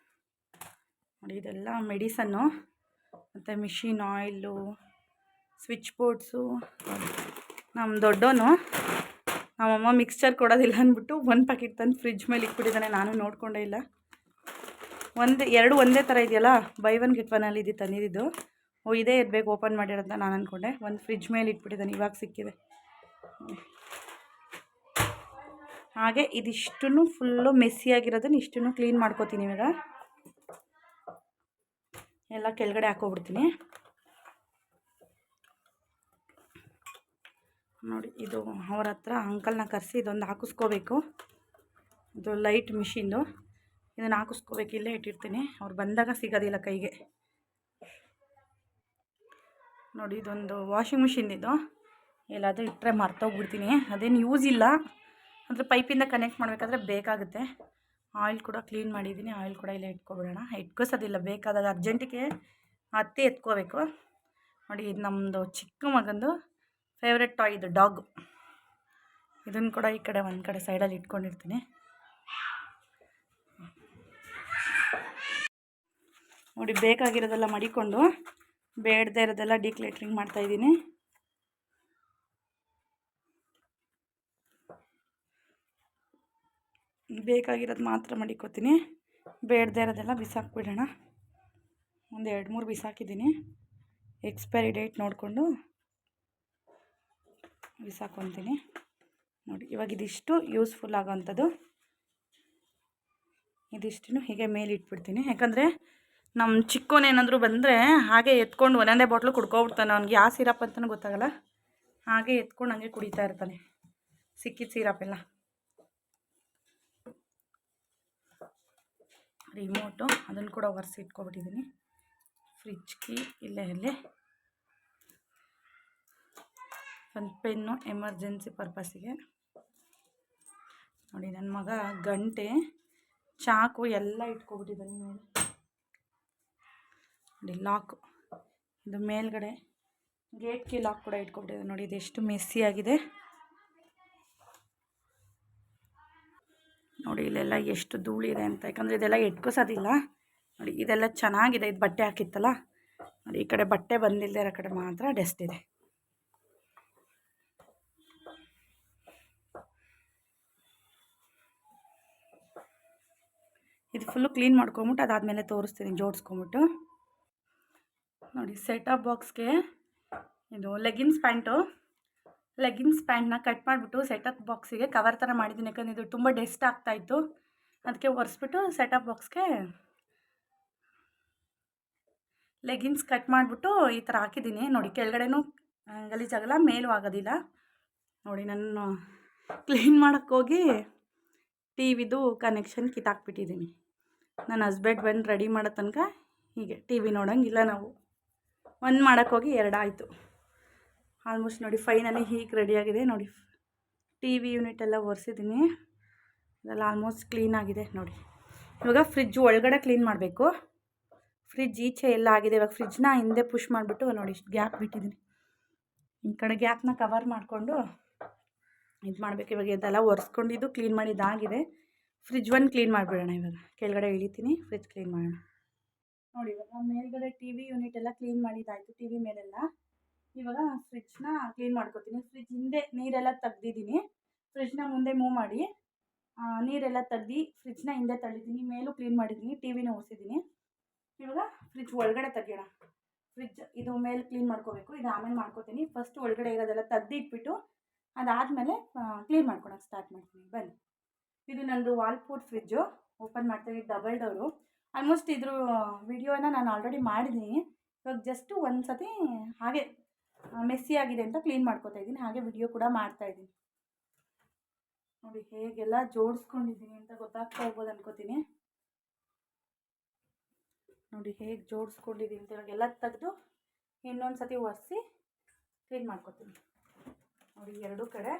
ನೋಡಿ. ಇದೆಲ್ಲ ಮೆಡಿಸನ್ನು ಮತ್ತು ಮಿಷಿನ್ ಆಯಿಲು, ಸ್ವಿಚ್ ಬೋರ್ಡ್ಸು. ನಮ್ಮ ದೊಡ್ಡವನು ನಮ್ಮಮ್ಮ ಮಿಕ್ಸ್ಚರ್ ಕೊಡೋದಿಲ್ಲ ಅಂದ್ಬಿಟ್ಟು ಒಂದು ಪ್ಯಾಕೆಟ್ ತಂದು ಫ್ರಿಜ್ ಮೇಲೆ ಇಟ್ಬಿಟ್ಟಿದ್ದಾನೆ, ನಾನು ನೋಡಿಕೊಂಡೇ ಇಲ್ಲ. ಎರಡು ಒಂದೇ ಥರ ಇದೆಯಲ್ಲ, ಬೈ ಒನ್ ಗೆಟ್ ಒನ್ ಅಲ್ಲಿ ಇದು ತಂದಿದ್ದು. ಇದೇ ಇರಬೇಕು ಓಪನ್ ಮಾಡಿರೋದಂತ ನಾನು ಅಂದ್ಕೊಂಡೆ. ಒಂದು ಫ್ರಿಜ್ ಮೇಲೆ ಇಟ್ಬಿಟ್ಟಿದ್ದಾನೆ, ಇವಾಗ ಸಿಕ್ಕಿದೆ. ಹಾಗೆ ಇದಿಷ್ಟನ್ನು ಫುಲ್ಲು ಮೆಸ್ಸಿಯಾಗಿರೋದನ್ನ ಇಷ್ಟನ್ನು ಕ್ಲೀನ್ ಮಾಡ್ಕೋತೀನಿ. ಇವಾಗ ಎಲ್ಲ ಕೆಳಗಡೆ ಹಾಕೋಬಿಡ್ತೀನಿ ನೋಡಿ. ಇದು ಅವ್ರ ಹತ್ರ ಅಂಕಲ್ನ ಕರೆಸಿ ಇದೊಂದು ಹಾಕಿಸ್ಕೋಬೇಕು. ಇದು ಲೈಟ್ ಮಿಷಿನ್ದು, ಇದನ್ನು ಹಾಕಿಸ್ಕೋಬೇಕು. ಇಲ್ಲೇ ಇಟ್ಟಿರ್ತೀನಿ, ಅವ್ರು ಬಂದಾಗ ಸಿಗೋದಿಲ್ಲ ಕೈಗೆ ನೋಡಿ. ಇದೊಂದು ವಾಷಿಂಗ್ ಮಿಷಿನ್, ಇದು ಎಲ್ಲಾದರೂ ಇಟ್ಟರೆ ಮರ್ತೋಗ್ಬಿಡ್ತೀನಿ. ಅದೇನು ಯೂಸ್ ಇಲ್ಲ, ಅಂದರೆ ಪೈಪಿಂದ ಕನೆಕ್ಟ್ ಮಾಡಬೇಕಾದ್ರೆ ಬೇಕಾಗುತ್ತೆ. ಆಯಿಲ್ ಕೂಡ ಕ್ಲೀನ್ ಮಾಡಿದ್ದೀನಿ, ಆಯಿಲ್ ಕೂಡ ಇಲ್ಲೇ ಇಟ್ಕೊಬಿಡೋಣ. ಇಟ್ಕೋಸೋದಿಲ್ಲ, ಬೇಕಾದಾಗ ಅರ್ಜೆಂಟಿಗೆ ಹತ್ತಿ ಎತ್ಕೋಬೇಕು ನೋಡಿ. ಇದು ನಮ್ಮದು ಚಿಕ್ಕ ಮಗಂದು ಫೇವ್ರೆಟ್ ಟಾಯ್, ಇದು ಡಾಗ್. ಇದನ್ನು ಕೂಡ ಈ ಕಡೆ ಒಂದು ಕಡೆ ಸೈಡಲ್ಲಿ ಇಟ್ಕೊಂಡಿರ್ತೀನಿ ನೋಡಿ. ಬೇಕಾಗಿರೋದೆಲ್ಲ ಮಡಿಕೊಂಡು ಬೇಡದೇ ಇರೋದೆಲ್ಲ ಡಿಕ್ಲೇಟ್ರಿಂಗ್ ಮಾಡ್ತಾಯಿದ್ದೀನಿ. ಬೇಕಾಗಿರೋದು ಮಾತ್ರ ಮಡಿಕೋತೀನಿ, ಬೇಡದೇ ಇರೋದೆಲ್ಲ ಬಿಸಾಕ್ಬಿಡೋಣ. ಒಂದು 2-3 ಬಿಸಾಕಿದ್ದೀನಿ, ಎಕ್ಸ್ಪೈರಿ ಡೇಟ್ ನೋಡಿಕೊಂಡು ಬಿಸಾಕೊತೀನಿ ನೋಡಿ. ಇವಾಗ ಇದಿಷ್ಟು ಯೂಸ್ಫುಲ್ ಆಗೋವಂಥದ್ದು, ಇದಿಷ್ಟು ಹೀಗೆ ಮೇಲೆ ಇಟ್ಬಿಡ್ತೀನಿ. ಯಾಕಂದರೆ ನಮ್ಮ ಚಿಕ್ಕವನೇನಾದರೂ ಬಂದರೆ ಹಾಗೆ ಎತ್ಕೊಂಡು ಒಂದೊಂದೇ ಬಾಟ್ಲು ಕುಡ್ಕೊಬಿಡ್ತಾನೆ. ಅವ್ನಿಗೆ ಯಾವ ಸಿರಪ್ ಅಂತಲೂ ಗೊತ್ತಾಗಲ್ಲ, ಹಾಗೆ ಎತ್ಕೊಂಡು ಹಂಗೆ ಕುಡಿತಾ ಇರ್ತಾನೆ ಸಿಕ್ಕಿದ ಸಿರಪೆಲ್ಲ. ರಿಮೋಟು ಅದನ್ನು ಕೂಡ ಒರೆಸಿ ಇಟ್ಕೊಬಿಟ್ಟಿದ್ದೀನಿ. ಫ್ರಿಜ್ ಕೀ ಇಲ್ಲೇ ಒಂದು ಪೆನ್ನು ಎಮರ್ಜೆನ್ಸಿ ಪರ್ಪಸ್ಸಿಗೆ ನೋಡಿ. ನನ್ನ ಮಗ ಗಂಟೆ, ಚಾಕು ಎಲ್ಲ ಇಟ್ಕೊಬಿಟ್ಟಿದ್ದಾನೆ ಮೇಲೆ ನೋಡಿ. ಲಾಕು, ಇದು ಮೇಲ್ಗಡೆ ಗೇಟ್ ಕೀ ಲಾಕ್ ಕೂಡ ಇಟ್ಕೊಬಿಟ್ಟಿದ್ದಾನೆ ನೋಡಿ. ಇದೆಷ್ಟು ಮೆಸ್ಸಿ ಆಗಿದೆ ನೋಡಿ. ಇಲ್ಲೆಲ್ಲ ಎಷ್ಟು ಧೂಳಿದೆ ಅಂತ, ಯಾಕಂದರೆ ಇದೆಲ್ಲ ಎಟ್ಕೋಸೋದಿಲ್ಲ ನೋಡಿ. ಇದೆಲ್ಲ ಚೆನ್ನಾಗಿದೆ, ಇದು ಬಟ್ಟೆ ಹಾಕಿತ್ತಲ್ಲ ನೋಡಿ. ಈ ಕಡೆ ಬಟ್ಟೆ ಬಂದಿಲ್ಲದೆ ಇರೋ ಕಡೆ ಮಾತ್ರ ಡಸ್ಟ್ ಇದೆ. ಇದು ಫುಲ್ಲು ಕ್ಲೀನ್ ಮಾಡ್ಕೊಂಬಿಟ್ಟು ಅದಾದಮೇಲೆ ತೋರಿಸ್ತೀನಿ ಜೋಡಿಸ್ಕೊಂಬಿಟ್ಟು ನೋಡಿ. ಸೆಟಪ್ ಬಾಕ್ಸ್ಗೆ ಇದು ಲೆಗಿನ್ಸ್ ಪ್ಯಾಂಟ್ನ ಕಟ್ ಮಾಡಿಬಿಟ್ಟು ಸೆಟಪ್ ಬಾಕ್ಸಿಗೆ ಕವರ್ ಥರ ಮಾಡಿದ್ದೀನಿ. ಯಾಕಂದರೆ ಇದು ತುಂಬ ಡಸ್ಟ್ ಆಗ್ತಾಯಿತ್ತು, ಅದಕ್ಕೆ ಒರೆಸ್ಬಿಟ್ಟು ಸೆಟಪ್ ಬಾಕ್ಸ್ಗೆ ಲೆಗಿನ್ಸ್ ಕಟ್ ಮಾಡಿಬಿಟ್ಟು ಈ ಥರ ಹಾಕಿದ್ದೀನಿ ನೋಡಿ. ಕೆಳಗಡೆನೂ ಗಲೀಜಾಗಲ್ಲ, ಮೇಲೂ ಆಗೋದಿಲ್ಲ ನೋಡಿ. ನಾನು ಕ್ಲೀನ್ ಮಾಡೋಕ್ಕೋಗಿ ಟಿ ವಿದು ಕನೆಕ್ಷನ್ ಕಿತ್ತಾಕ್ಬಿಟ್ಟಿದ್ದೀನಿ. ನನ್ನ ಹಸ್ಬೆಂಡ್ ಬಂದು ರೆಡಿ ಮಾಡೋ ತನಕ ಹೀಗೆ ಟಿ ವಿ ನೋಡೋಂಗಿಲ್ಲ ನಾವು. ಒಂದು ಮಾಡೋಕ್ಕೋಗಿ 2 ಆಯಿತು ಆಲ್ಮೋಸ್ಟ್ ನೋಡಿ. ಫೈನಲಿ ಹೀಗೆ ರೆಡಿಯಾಗಿದೆ ನೋಡಿ. ಟಿ ವಿ ಯೂನಿಟ್ ಎಲ್ಲ ಒರೆಸಿದ್ದೀನಿ, ಇದೆಲ್ಲ ಆಲ್ಮೋಸ್ಟ್ ಕ್ಲೀನ್ ಆಗಿದೆ ನೋಡಿ. ಇವಾಗ ಫ್ರಿಜ್ ಒಳಗಡೆ ಕ್ಲೀನ್ ಮಾಡಬೇಕು. ಫ್ರಿಜ್ ಈಚೆ ಎಲ್ಲ ಆಗಿದೆ. ಇವಾಗ ಫ್ರಿಜ್ನ ಹಿಂದೆ ಪುಷ್ ಮಾಡಿಬಿಟ್ಟು ನೋಡಿ ಇಷ್ಟು ಗ್ಯಾಪ್ ಬಿಟ್ಟಿದ್ದೀನಿ. ಈ ಕಡೆ ಗ್ಯಾಪ್ನ ಕವರ್ ಮಾಡಿಕೊಂಡು ಇದು ಮಾಡಬೇಕು. ಇವಾಗ ಇದೆಲ್ಲ ಒರೆಸ್ಕೊಂಡಿದ್ದು ಕ್ಲೀನ್ ಮಾಡಿದ್ದಾಗಿದೆ. ಫ್ರಿಜ್ ಒಂದು ಕ್ಲೀನ್ ಮಾಡಿಬಿಡೋಣ. ಇವಾಗ ಕೆಳಗಡೆ ಇಳಿತೀನಿ, ಫ್ರಿಜ್ ಕ್ಲೀನ್ ಮಾಡೋಣ ನೋಡಿ. ಇವಾಗ ಮೇಲ್ಗಡೆ ಟಿ ವಿ ಯೂನಿಟ್ ಎಲ್ಲ ಕ್ಲೀನ್ ಮಾಡಿದ್ದಾಯಿತು, ಟಿ ವಿ ಮೇಲೆಲ್ಲ. ಇವಾಗ ಫ್ರಿಜ್ನ ಕ್ಲೀನ್ ಮಾಡ್ಕೊತೀನಿ. ಫ್ರಿಜ್ ಹಿಂದೆ ನೀರೆಲ್ಲ ತೆಗ್ದಿದ್ದೀನಿ, ಫ್ರಿಜ್ನ ಮುಂದೆ ಮೂವ್ ಮಾಡಿ ನೀರೆಲ್ಲ ತೆಗ್ದು ಫ್ರಿಜ್ನ ಹಿಂದೆ ತಳ್ಳಿದ್ದೀನಿ, ಮೇಲೂ ಕ್ಲೀನ್ ಮಾಡಿದ್ದೀನಿ, ಟಿ ವಿನೂ ಒರೆಸಿದ್ದೀನಿ. ಇವಾಗ ಫ್ರಿಜ್ ಒಳಗಡೆ ತೆಗಿಯೋಣ. ಫ್ರಿಜ್ ಇದು ಮೇಲೆ ಕ್ಲೀನ್ ಮಾಡ್ಕೋಬೇಕು, ಇದು ಆಮೇಲೆ ಮಾಡ್ಕೋತೀನಿ. ಫಸ್ಟ್ ಒಳಗಡೆ ಇರೋದೆಲ್ಲ ತೆಗ್ದು ಇಟ್ಬಿಟ್ಟು ಅದಾದಮೇಲೆ ಕ್ಲೀನ್ ಮಾಡ್ಕೊಳಕ್ಕೆ ಸ್ಟಾರ್ಟ್ ಮಾಡ್ತೀನಿ. ಬನ್ನಿ. ಇದು ನಂದು ವಾಲ್ಪೂರ್ ಫ್ರಿಜ್ಜು. ಓಪನ್ ಮಾಡ್ತೀನಿ, ಡಬಲ್ ಡೋರು. ಆಲ್ಮೋಸ್ಟ್ ಇದ್ರ ವಿಡಿಯೋನ ನಾನು ಆಲ್ರೆಡಿ ಮಾಡಿದ್ದೀನಿ. ಇವಾಗ ಜಸ್ಟು ಒಂದು ಸತಿ ಹಾಗೆ ಮೆಸ್ಸಿ ಆಗಿದೆ ಅಂತ ಕ್ಲೀನ್ ಮಾಡ್ಕೋತಾ ಇದ್ದೀನಿ, ಹಾಗೆ ವಿಡಿಯೋ ಕೂಡ ಮಾಡ್ತಾಯಿದ್ದೀನಿ. ನೋಡಿ ಹೇಗೆಲ್ಲ ಜೋಡಿಸ್ಕೊಂಡಿದ್ದೀನಿ ಅಂತ ಗೊತ್ತಾಗ್ತಾ ಇರ್ಬೋದು ಅನ್ಕೋತೀನಿ. ನೋಡಿ ಹೇಗೆ ಜೋಡಿಸ್ಕೊಂಡಿದ್ದೀನಿ ಅಂತ. ಇವಾಗೆಲ್ಲ ತೆಗೆದು ಇನ್ನೊಂದು ಸತಿ ಒರೆಸಿ ಕ್ಲೀನ್ ಮಾಡ್ಕೊತೀನಿ. ನೋಡಿ ಎರಡೂ ಕಡೆ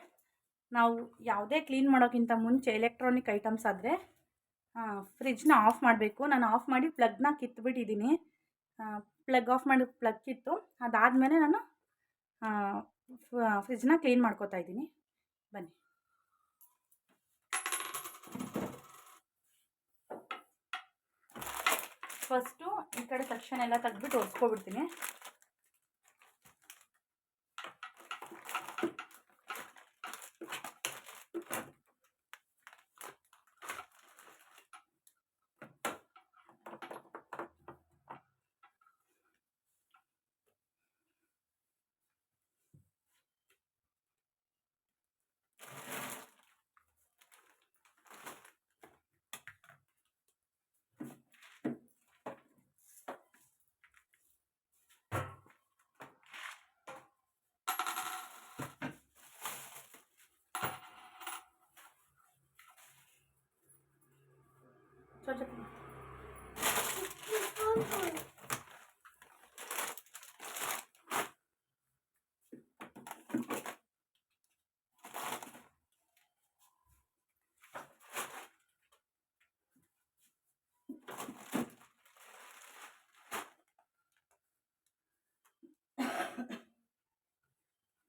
ನಾವು ಯಾವುದೇ ಕ್ಲೀನ್ ಮಾಡೋಕ್ಕಿಂತ ಮುಂಚೆ ಎಲೆಕ್ಟ್ರಾನಿಕ್ ಐಟಮ್ಸ್ ಆದರೆ ಫ್ರಿಜ್ನ ಆಫ್ ಮಾಡಬೇಕು. ನಾನು ಆಫ್ ಮಾಡಿ ಪ್ಲಗ್ನ ಕಿತ್ಬಿಟ್ಟಿದ್ದೀನಿ. ಪ್ಲಗ್ ಆಫ್ ಮಾಡಿ ಪ್ಲಗ್ ಕಿತ್ತು ಅದಾದಮೇಲೆ ನಾನು ಫ್ರಿಜ್ನ ಕ್ಲೀನ್ ಮಾಡ್ಕೋತಾ ಇದ್ದೀನಿ. ಬನ್ನಿ. ಫಸ್ಟು ಈ ಕಡೆ ಸೆಕ್ಷನ್ ಎಲ್ಲ ತೆಗ್ದುಬಿಟ್ಟು ಒರೆಸ್ಕೊಬಿಡ್ತೀನಿ.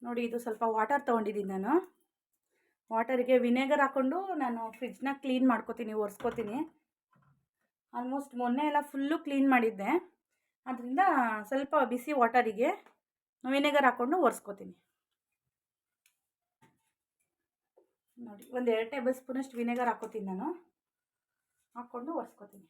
ನೋಡಿ ಇದು ಸ್ವಲ್ಪ ವಾಟರ್ ತೊಗೊಂಡಿದ್ದೀನಿ ನಾನು. ವಾಟರಿಗೆ ವಿನೆಗರ್ ಹಾಕ್ಕೊಂಡು ನಾನು ಫ್ರಿಜ್ನ ಕ್ಲೀನ್ ಮಾಡ್ಕೋತೀನಿ, ಒರೆಸ್ಕೋತೀನಿ. ಆಲ್ಮೋಸ್ಟ್ ಮೊನ್ನೆ ಎಲ್ಲ ಫುಲ್ಲು ಕ್ಲೀನ್ ಮಾಡಿದ್ದೆ, ಅದರಿಂದ ಸ್ವಲ್ಪ ಬಿಸಿ ವಾಟರಿಗೆ ವಿನೆಗರ್ ಹಾಕ್ಕೊಂಡು ಒರೆಸ್ಕೋತೀನಿ. ನೋಡಿ ಒಂದು 2 ಟೇಬಲ್ ಸ್ಪೂನಷ್ಟು ವಿನೆಗರ್ ಹಾಕ್ಕೋತೀನಿ ನಾನು, ಹಾಕ್ಕೊಂಡು ಒರೆಸ್ಕೋತೀನಿ.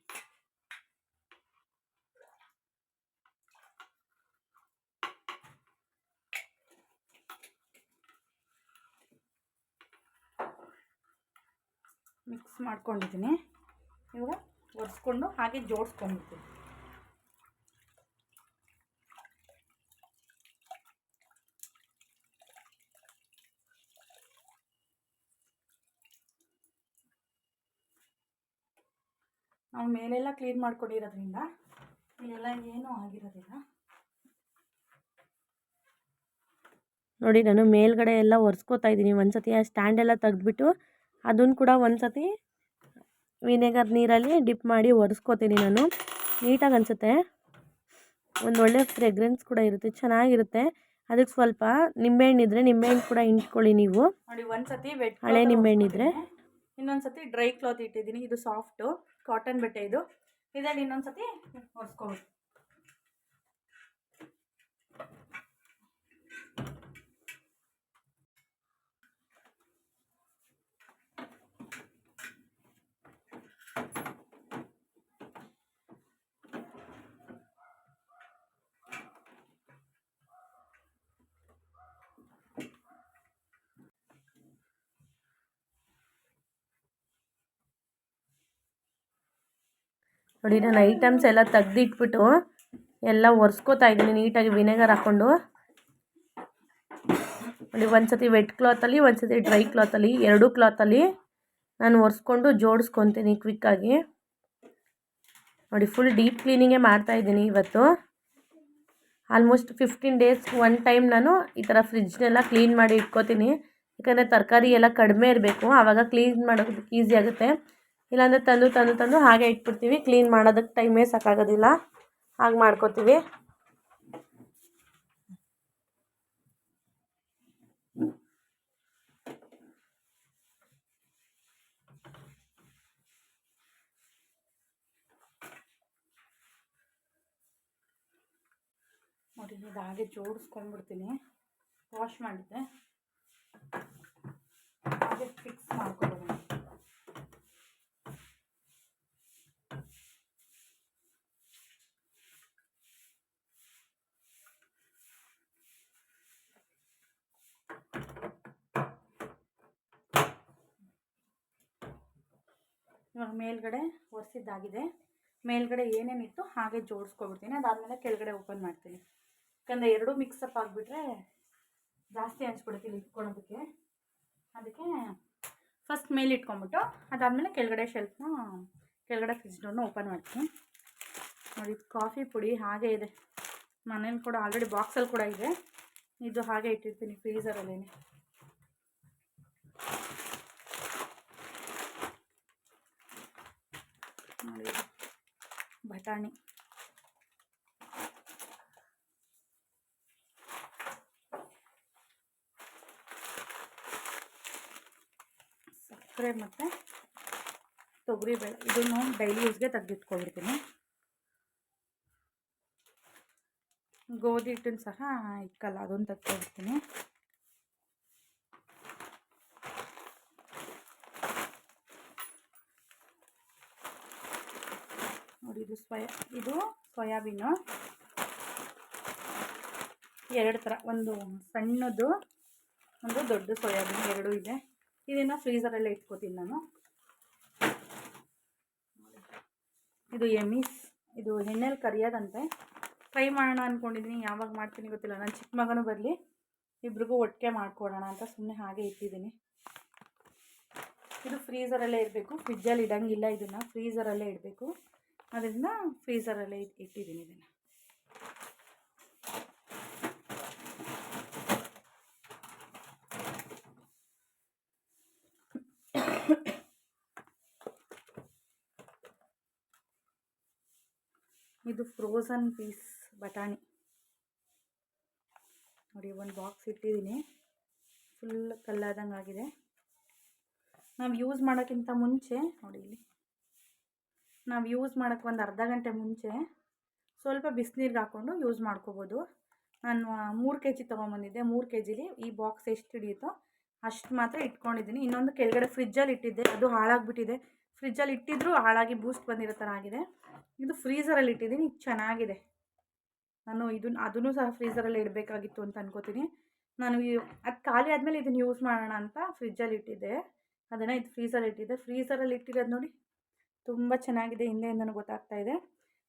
ಮಿಕ್ಸ್ ಮಾಡ್ಕೊಂಡಿದ್ದೀನಿ. ಇವಾಗ ಒರೆಸ್ಕೊಂಡು ಹಾಗೆ ಜೋಡಿಸ್ಕೊಂಡ್ಬಿಡ್ತೀನಿ. ನಾವು ಮೇಲೆಲ್ಲ ಕ್ಲೀನ್ ಮಾಡ್ಕೊಂಡಿರೋದ್ರಿಂದ ಇಲ್ಲೆಲ್ಲ ಏನೂ ಆಗಿರೋದಿಲ್ಲ. ನೋಡಿ ನಾನು ಮೇಲ್ಗಡೆ ಎಲ್ಲ ಒರೆಸ್ಕೋತಾ ಇದ್ದೀನಿ. ಒಂದು ಸತಿ ಆ ಸ್ಟ್ಯಾಂಡೆಲ್ಲ ತೆಗೆದ್ಬಿಟ್ಟು ಅದನ್ನು ಕೂಡ ಒಂದು ಸತಿ ವಿನೆಗರ್ ನೀರಲ್ಲಿ ಡಿಪ್ ಮಾಡಿ ಒರೆಸ್ಕೋತೀನಿ ನಾನು. ನೀಟಾಗಿ ಅನಿಸುತ್ತೆ, ಒಂದೊಳ್ಳೆ ಫ್ರೆಗ್ರೆನ್ಸ್ ಕೂಡ ಇರುತ್ತೆ, ಚೆನ್ನಾಗಿರುತ್ತೆ. ಅದಕ್ಕೆ ಸ್ವಲ್ಪ ನಿಂಬೆಹಣ್ಣಿದ್ರೆ ನಿಂಬೆಹಣ್ಣು ಕೂಡ ಇಂಟ್ಕೊಳ್ಳಿ ನೀವು. ನೋಡಿ ಒಂದು ಸತಿ ಹಳೆ ನಿಂಬೆಹಣ್ಣಿದ್ರೆ. ಇನ್ನೊಂದು ಸತಿ ಡ್ರೈ ಕ್ಲಾತ್ ಇಟ್ಟಿದ್ದೀನಿ, ಇದು ಸಾಫ್ಟು ಕಾಟನ್ ಬಟ್ಟೆ ಇದು. ಇದರಲ್ಲಿ ಇನ್ನೊಂದು ಸತಿ ಒರೆಸ್ಕೊಬೇಕು. ನೋಡಿ ನಾನು ಐಟಮ್ಸ್ ಎಲ್ಲ ತೆಗ್ದಿಟ್ಬಿಟ್ಟು ಎಲ್ಲ ಒರೆಸ್ಕೋತಾ ಇದ್ದೀನಿ ನೀಟಾಗಿ ವಿನೆಗರ್ ಹಾಕ್ಕೊಂಡು. ನೋಡಿ ಒಂದು ಸತಿ ವೆಟ್ ಕ್ಲಾತಲ್ಲಿ, ಒಂದು ಸತಿ ಡ್ರೈ ಕ್ಲಾತಲ್ಲಿ, ಎರಡೂ ಕ್ಲಾತಲ್ಲಿ ನಾನು ಒರೆಸ್ಕೊಂಡು ಜೋಡಿಸ್ಕೊತೀನಿ ಕ್ವಿಕ್ಕಾಗಿ. ನೋಡಿ ಫುಲ್ ಡೀಪ್ ಕ್ಲೀನಿಂಗೇ ಮಾಡ್ತಾಯಿದ್ದೀನಿ ಇವತ್ತು. ಆಲ್ಮೋಸ್ಟ್ 15 ಡೇಸ್ ಒನ್ ಟೈಮ್ ನಾನು ಈ ಥರ ಫ್ರಿಜ್ನೆಲ್ಲ ಕ್ಲೀನ್ ಮಾಡಿ ಇಟ್ಕೋತೀನಿ. ಯಾಕಂದರೆ ತರಕಾರಿ ಎಲ್ಲ ಕಡಿಮೆ ಇರಬೇಕು, ಆವಾಗ ಕ್ಲೀನ್ ಮಾಡೋದಕ್ಕೆ ಈಸಿ ಆಗುತ್ತೆ. ಇಲ್ಲಾಂದರೆ ತಂದು ಹಾಗೆ ಇಟ್ಬಿಡ್ತೀವಿ, ಕ್ಲೀನ್ ಮಾಡೋದಕ್ಕೆ ಟೈಮೇ ಸಾಕಾಗೋದಿಲ್ಲ, ಹಾಗೆ ಮಾಡ್ಕೋತೀವಿ. ನೋಡಿ ಇದು ಹಾಗೆ ಜೋಡಿಸ್ಕೊಂಡ್ಬಿಡ್ತೀನಿ. ವಾಶ್ ಮಾಡಿದ್ದೆ ಹಾಗೆ ಫಿಕ್ಸ್ ಮಾಡ್ಕೊತೀನಿ. ಇವಾಗ ಮೇಲ್ಗಡೆ ಒರೆಸಿದ್ದಾಗಿದೆ. ಮೇಲ್ಗಡೆ ಏನೇನಿತ್ತು ಹಾಗೆ ಜೋಡಿಸ್ಕೊಬಿಡ್ತೀನಿ. ಅದಾದಮೇಲೆ ಕೆಳಗಡೆ ಓಪನ್ ಮಾಡ್ತೀನಿ. ಯಾಕಂದರೆ ಎರಡೂ ಮಿಕ್ಸಪ್ ಆಗಿಬಿಟ್ರೆ ಜಾಸ್ತಿ ಅನಿಸ್ಬಿಡ್ತೀನಿ ಇಟ್ಕೊಳೋದಕ್ಕೆ. ಅದಕ್ಕೆ ಫಸ್ಟ್ ಮೇಲೆ ಇಟ್ಕೊಂಬಿಟ್ಟು ಅದಾದಮೇಲೆ ಕೆಳಗಡೆ ಶೆಲ್ಫ್ನ ಕೆಳಗಡೆ ಫ್ರಿಜ್ ಡೋರ್ನ ಓಪನ್ ಮಾಡ್ತೀನಿ. ನೋಡಿ, ಕಾಫಿ ಪುಡಿ ಹಾಗೇ ಇದೆ. ಮನೇಲಿ ಕೂಡ ಆಲ್ರೆಡಿ ಬಾಕ್ಸಲ್ಲಿ ಕೂಡ ಇದೆ. ಇದು ಹಾಗೆ ಇಟ್ಟಿರ್ತೀನಿ ಫ್ರೀಝರಲ್ಲೇ. ನೋಡಿ, ಬಟಾಣಿ, ಸಕ್ಕರೆ ಮತ್ತು ತೊಗರಿಬೇಳೆ, ಇದನ್ನು ಡೈಲಿ ಯೂಸ್ಗೆ ತೆಗೆದಿಟ್ಕೊಬಿಡ್ತೀನಿ. ಗೋಧಿ ಹಿಟ್ಟನ್ನು ಸಹ ಇಕ್ಕಲ್ಲ, ಅದನ್ನು ತೆಗೆದುಕೊಬಿಡ್ತೀನಿ. ನೋಡಿ, ಇದು ಸೋಯಾಬೀನು ಎರಡು ಥರ, ಒಂದು ಸಣ್ಣದು, ಒಂದು ದೊಡ್ಡ ಸೋಯಾಬೀನ್, ಎರಡೂ ಇದೆ. ಇದನ್ನು ಫ್ರೀಝರಲ್ಲೇ ಇಟ್ಕೋತೀನಿ ನಾನು. ಇದು ಎಮೀಸ್, ಇದು ಎಣ್ಣೆಲಿ ಕರಿಯೋದಂತೆ. ಟ್ರೈ ಮಾಡೋಣ ಅಂದ್ಕೊಂಡಿದ್ದೀನಿ, ಯಾವಾಗ ಮಾಡ್ತೀನಿ ಗೊತ್ತಿಲ್ಲ. ನನ್ನ ಚಿಕ್ಕ ಮಗನೂ ಬರಲಿ, ಇಬ್ರಿಗೂ ಒಟ್ಟಿಗೆ ಮಾಡ್ಕೊಡೋಣ ಅಂತ ಸುಮ್ಮನೆ ಹಾಗೆ ಇಟ್ಟಿದ್ದೀನಿ. ಇದು ಫ್ರೀಝರಲ್ಲೇ ಇರಬೇಕು, ಫ್ರಿಜ್ಜಲ್ಲಿ ಇಡೋಂಗಿಲ್ಲ. ಇದನ್ನು ಫ್ರೀಝರಲ್ಲೇ ಇಡಬೇಕು. ಅದರಿಂದ ಫ್ರೀಝರಲ್ಲೇ ಇಟ್ಟಿದ್ದೀನಿ ಇದನ್ನು. ಇದು ಫ್ರೋಝನ್ ಪೀಸ್ ಬಟಾಣಿ. ನೋಡಿ, ಒಂದು ಬಾಕ್ಸ್ ಇಟ್ಟಿದ್ದೀನಿ, ಫುಲ್ ಕಲ್ಲಾದಂಗೆ ಆಗಿದೆ. ನಾವು ಯೂಸ್ ಮಾಡೋಕ್ಕಿಂತ ಮುಂಚೆ ನೋಡಿ, ಇಲ್ಲಿ ನಾವು ಯೂಸ್ ಮಾಡೋಕ್ಕೆ ಒಂದು ಅರ್ಧ ಗಂಟೆ ಮುಂಚೆ ಸ್ವಲ್ಪ ಬಿಸಿನೀರಿಗೆ ಹಾಕ್ಕೊಂಡು ಯೂಸ್ ಮಾಡ್ಕೋಬೋದು. ನಾನು 3 kg ತೊಗೊಂಬಂದಿದ್ದೆ. 3 kgಲಿ ಈ ಬಾಕ್ಸ್ ಎಷ್ಟು ಹಿಡಿಯುತ್ತೋ ಅಷ್ಟು ಮಾತ್ರ ಇಟ್ಕೊಂಡಿದ್ದೀನಿ. ಇನ್ನೊಂದು ಕೆಳಗಡೆ ಫ್ರಿಜ್ಜಲ್ಲಿ ಇಟ್ಟಿದ್ದೆ, ಅದು ಹಾಳಾಗಿಬಿಟ್ಟಿದೆ. ಫ್ರಿಜ್ಜಲ್ಲಿ ಇಟ್ಟಿದ್ರೂ ಹಾಳಾಗಿ ಬೂಸ್ಟ್ ಬಂದಿರೋ ಥರ ಆಗಿದೆ. ಇದು ಫ್ರೀಝರಲ್ಲಿ ಇಟ್ಟಿದ್ದೀನಿ, ಇದು ಚೆನ್ನಾಗಿದೆ. ನಾನು ಅದನ್ನು ಸಹ ಫ್ರೀಝರಲ್ಲಿ ಇಡಬೇಕಾಗಿತ್ತು ಅಂತ ಅನ್ಕೋತೀನಿ. ನಾನು ಅದು ಖಾಲಿ ಆದಮೇಲೆ ಇದನ್ನು ಯೂಸ್ ಮಾಡೋಣ ಅಂತ ಫ್ರಿಜ್ಜಲ್ಲಿ ಇಟ್ಟಿದ್ದೆ. ಅದನ್ನು ಇದು ಫ್ರೀಝರಲ್ಲಿ ಇಟ್ಟಿದ್ದೆ. ಫ್ರೀಝರಲ್ಲಿ ಇಟ್ಟಿರೋದು ನೋಡಿ, ತುಂಬ ಚೆನ್ನಾಗಿದೆ. ಹಿಂದೆಯಿಂದನೂ ಗೊತ್ತಾಗ್ತಾ ಇದೆ.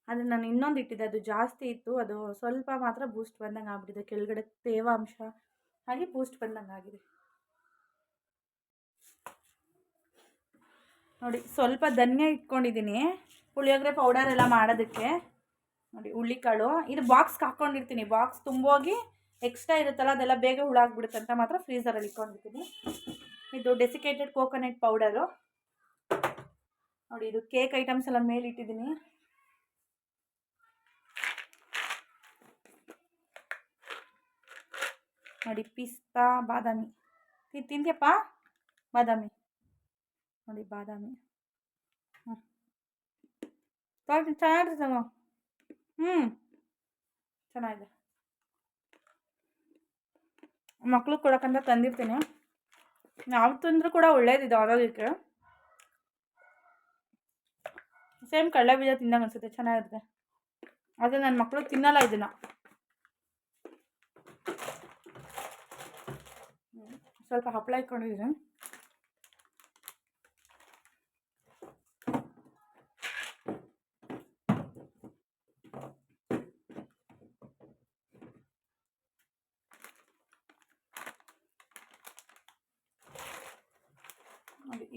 ಆದರೆ ನಾನು ಇನ್ನೊಂದು ಇಟ್ಟಿದ್ದೆ, ಅದು ಜಾಸ್ತಿ ಇತ್ತು. ಅದು ಸ್ವಲ್ಪ ಮಾತ್ರ ಬೂಸ್ಟ್ ಬಂದಂಗೆ ಆಗ್ಬಿಟ್ಟಿದೆ. ಕೆಳಗಡೆ ತೇವಾಂಶ ಹಾಗೆ ಬೂಸ್ಟ್ ಬಂದಂಗೆ ಆಗಿದೆ. ನೋಡಿ, ಸ್ವಲ್ಪ ಧನ್ಯ ಇಟ್ಕೊಂಡಿದ್ದೀನಿ, ಪುಳಿಯೋಗರೆ ಪೌಡರ್ ಎಲ್ಲ ಮಾಡೋದಕ್ಕೆ. ನೋಡಿ, ಹುಳ್ಳಿಕಾಳು, ಇದು ಬಾಕ್ಸ್ಗೆ ಹಾಕ್ಕೊಂಡಿರ್ತೀನಿ. ಬಾಕ್ಸ್ ತುಂಬೋಗಿ ಎಕ್ಸ್ಟ್ರಾ ಇರುತ್ತಲ್ಲ, ಅದೆಲ್ಲ ಬೇಗ ಹುಳಾಗ್ಬಿಡುತ್ತೆ ಅಂತ ಮಾತ್ರ ಫ್ರೀಝರಲ್ಲಿ ಇಟ್ಕೊಂಡಿರ್ತೀನಿ. ಇದು ಡೆಸಿಕೇಟೆಡ್ ಕೋಕೋನಟ್ ಪೌಡರು. ನೋಡಿ, ಇದು ಕೇಕ್ ಐಟಮ್ಸ್ ಎಲ್ಲ ಮೇಲೆ ಇಟ್ಟಿದ್ದೀನಿ. ನೋಡಿ, ಪಿಸ್ತಾ, ಬಾದಾಮಿ. ತಿಂದ್ಯಪ್ಪ ಬಾದಾಮಿ? ನೋಡಿ, ಬಾದಾಮಿ ಚೆನ್ನಾಗಿದೆ ತಗೋ. ಚೆನ್ನಾಗಿದೆ. ಮಕ್ಳಿಗೆ ಕೊಡೋಕ್ಕಂತ ತಂದಿರ್ತೀನಿ. ನಾವು ತಿಂದರೂ ಕೂಡ ಒಳ್ಳೇದಿದೆ ಆರೋಗ್ಯಕ್ಕೆ. ಸೇಮ್ ಕಡಲೆ ಬೀಜ ತಿಂದಂಗೆ ಅನಿಸುತ್ತೆ, ಚೆನ್ನಾಗಿರುತ್ತೆ. ಆದರೆ ನನ್ನ ಮಕ್ಕಳು ತಿನ್ನಲ್ಲ ಇದನ್ನು. ಸ್ವಲ್ಪ ಹಪ್ಪಳ ಇಟ್ಕೊಂಡಿದ್ದೀನಿ.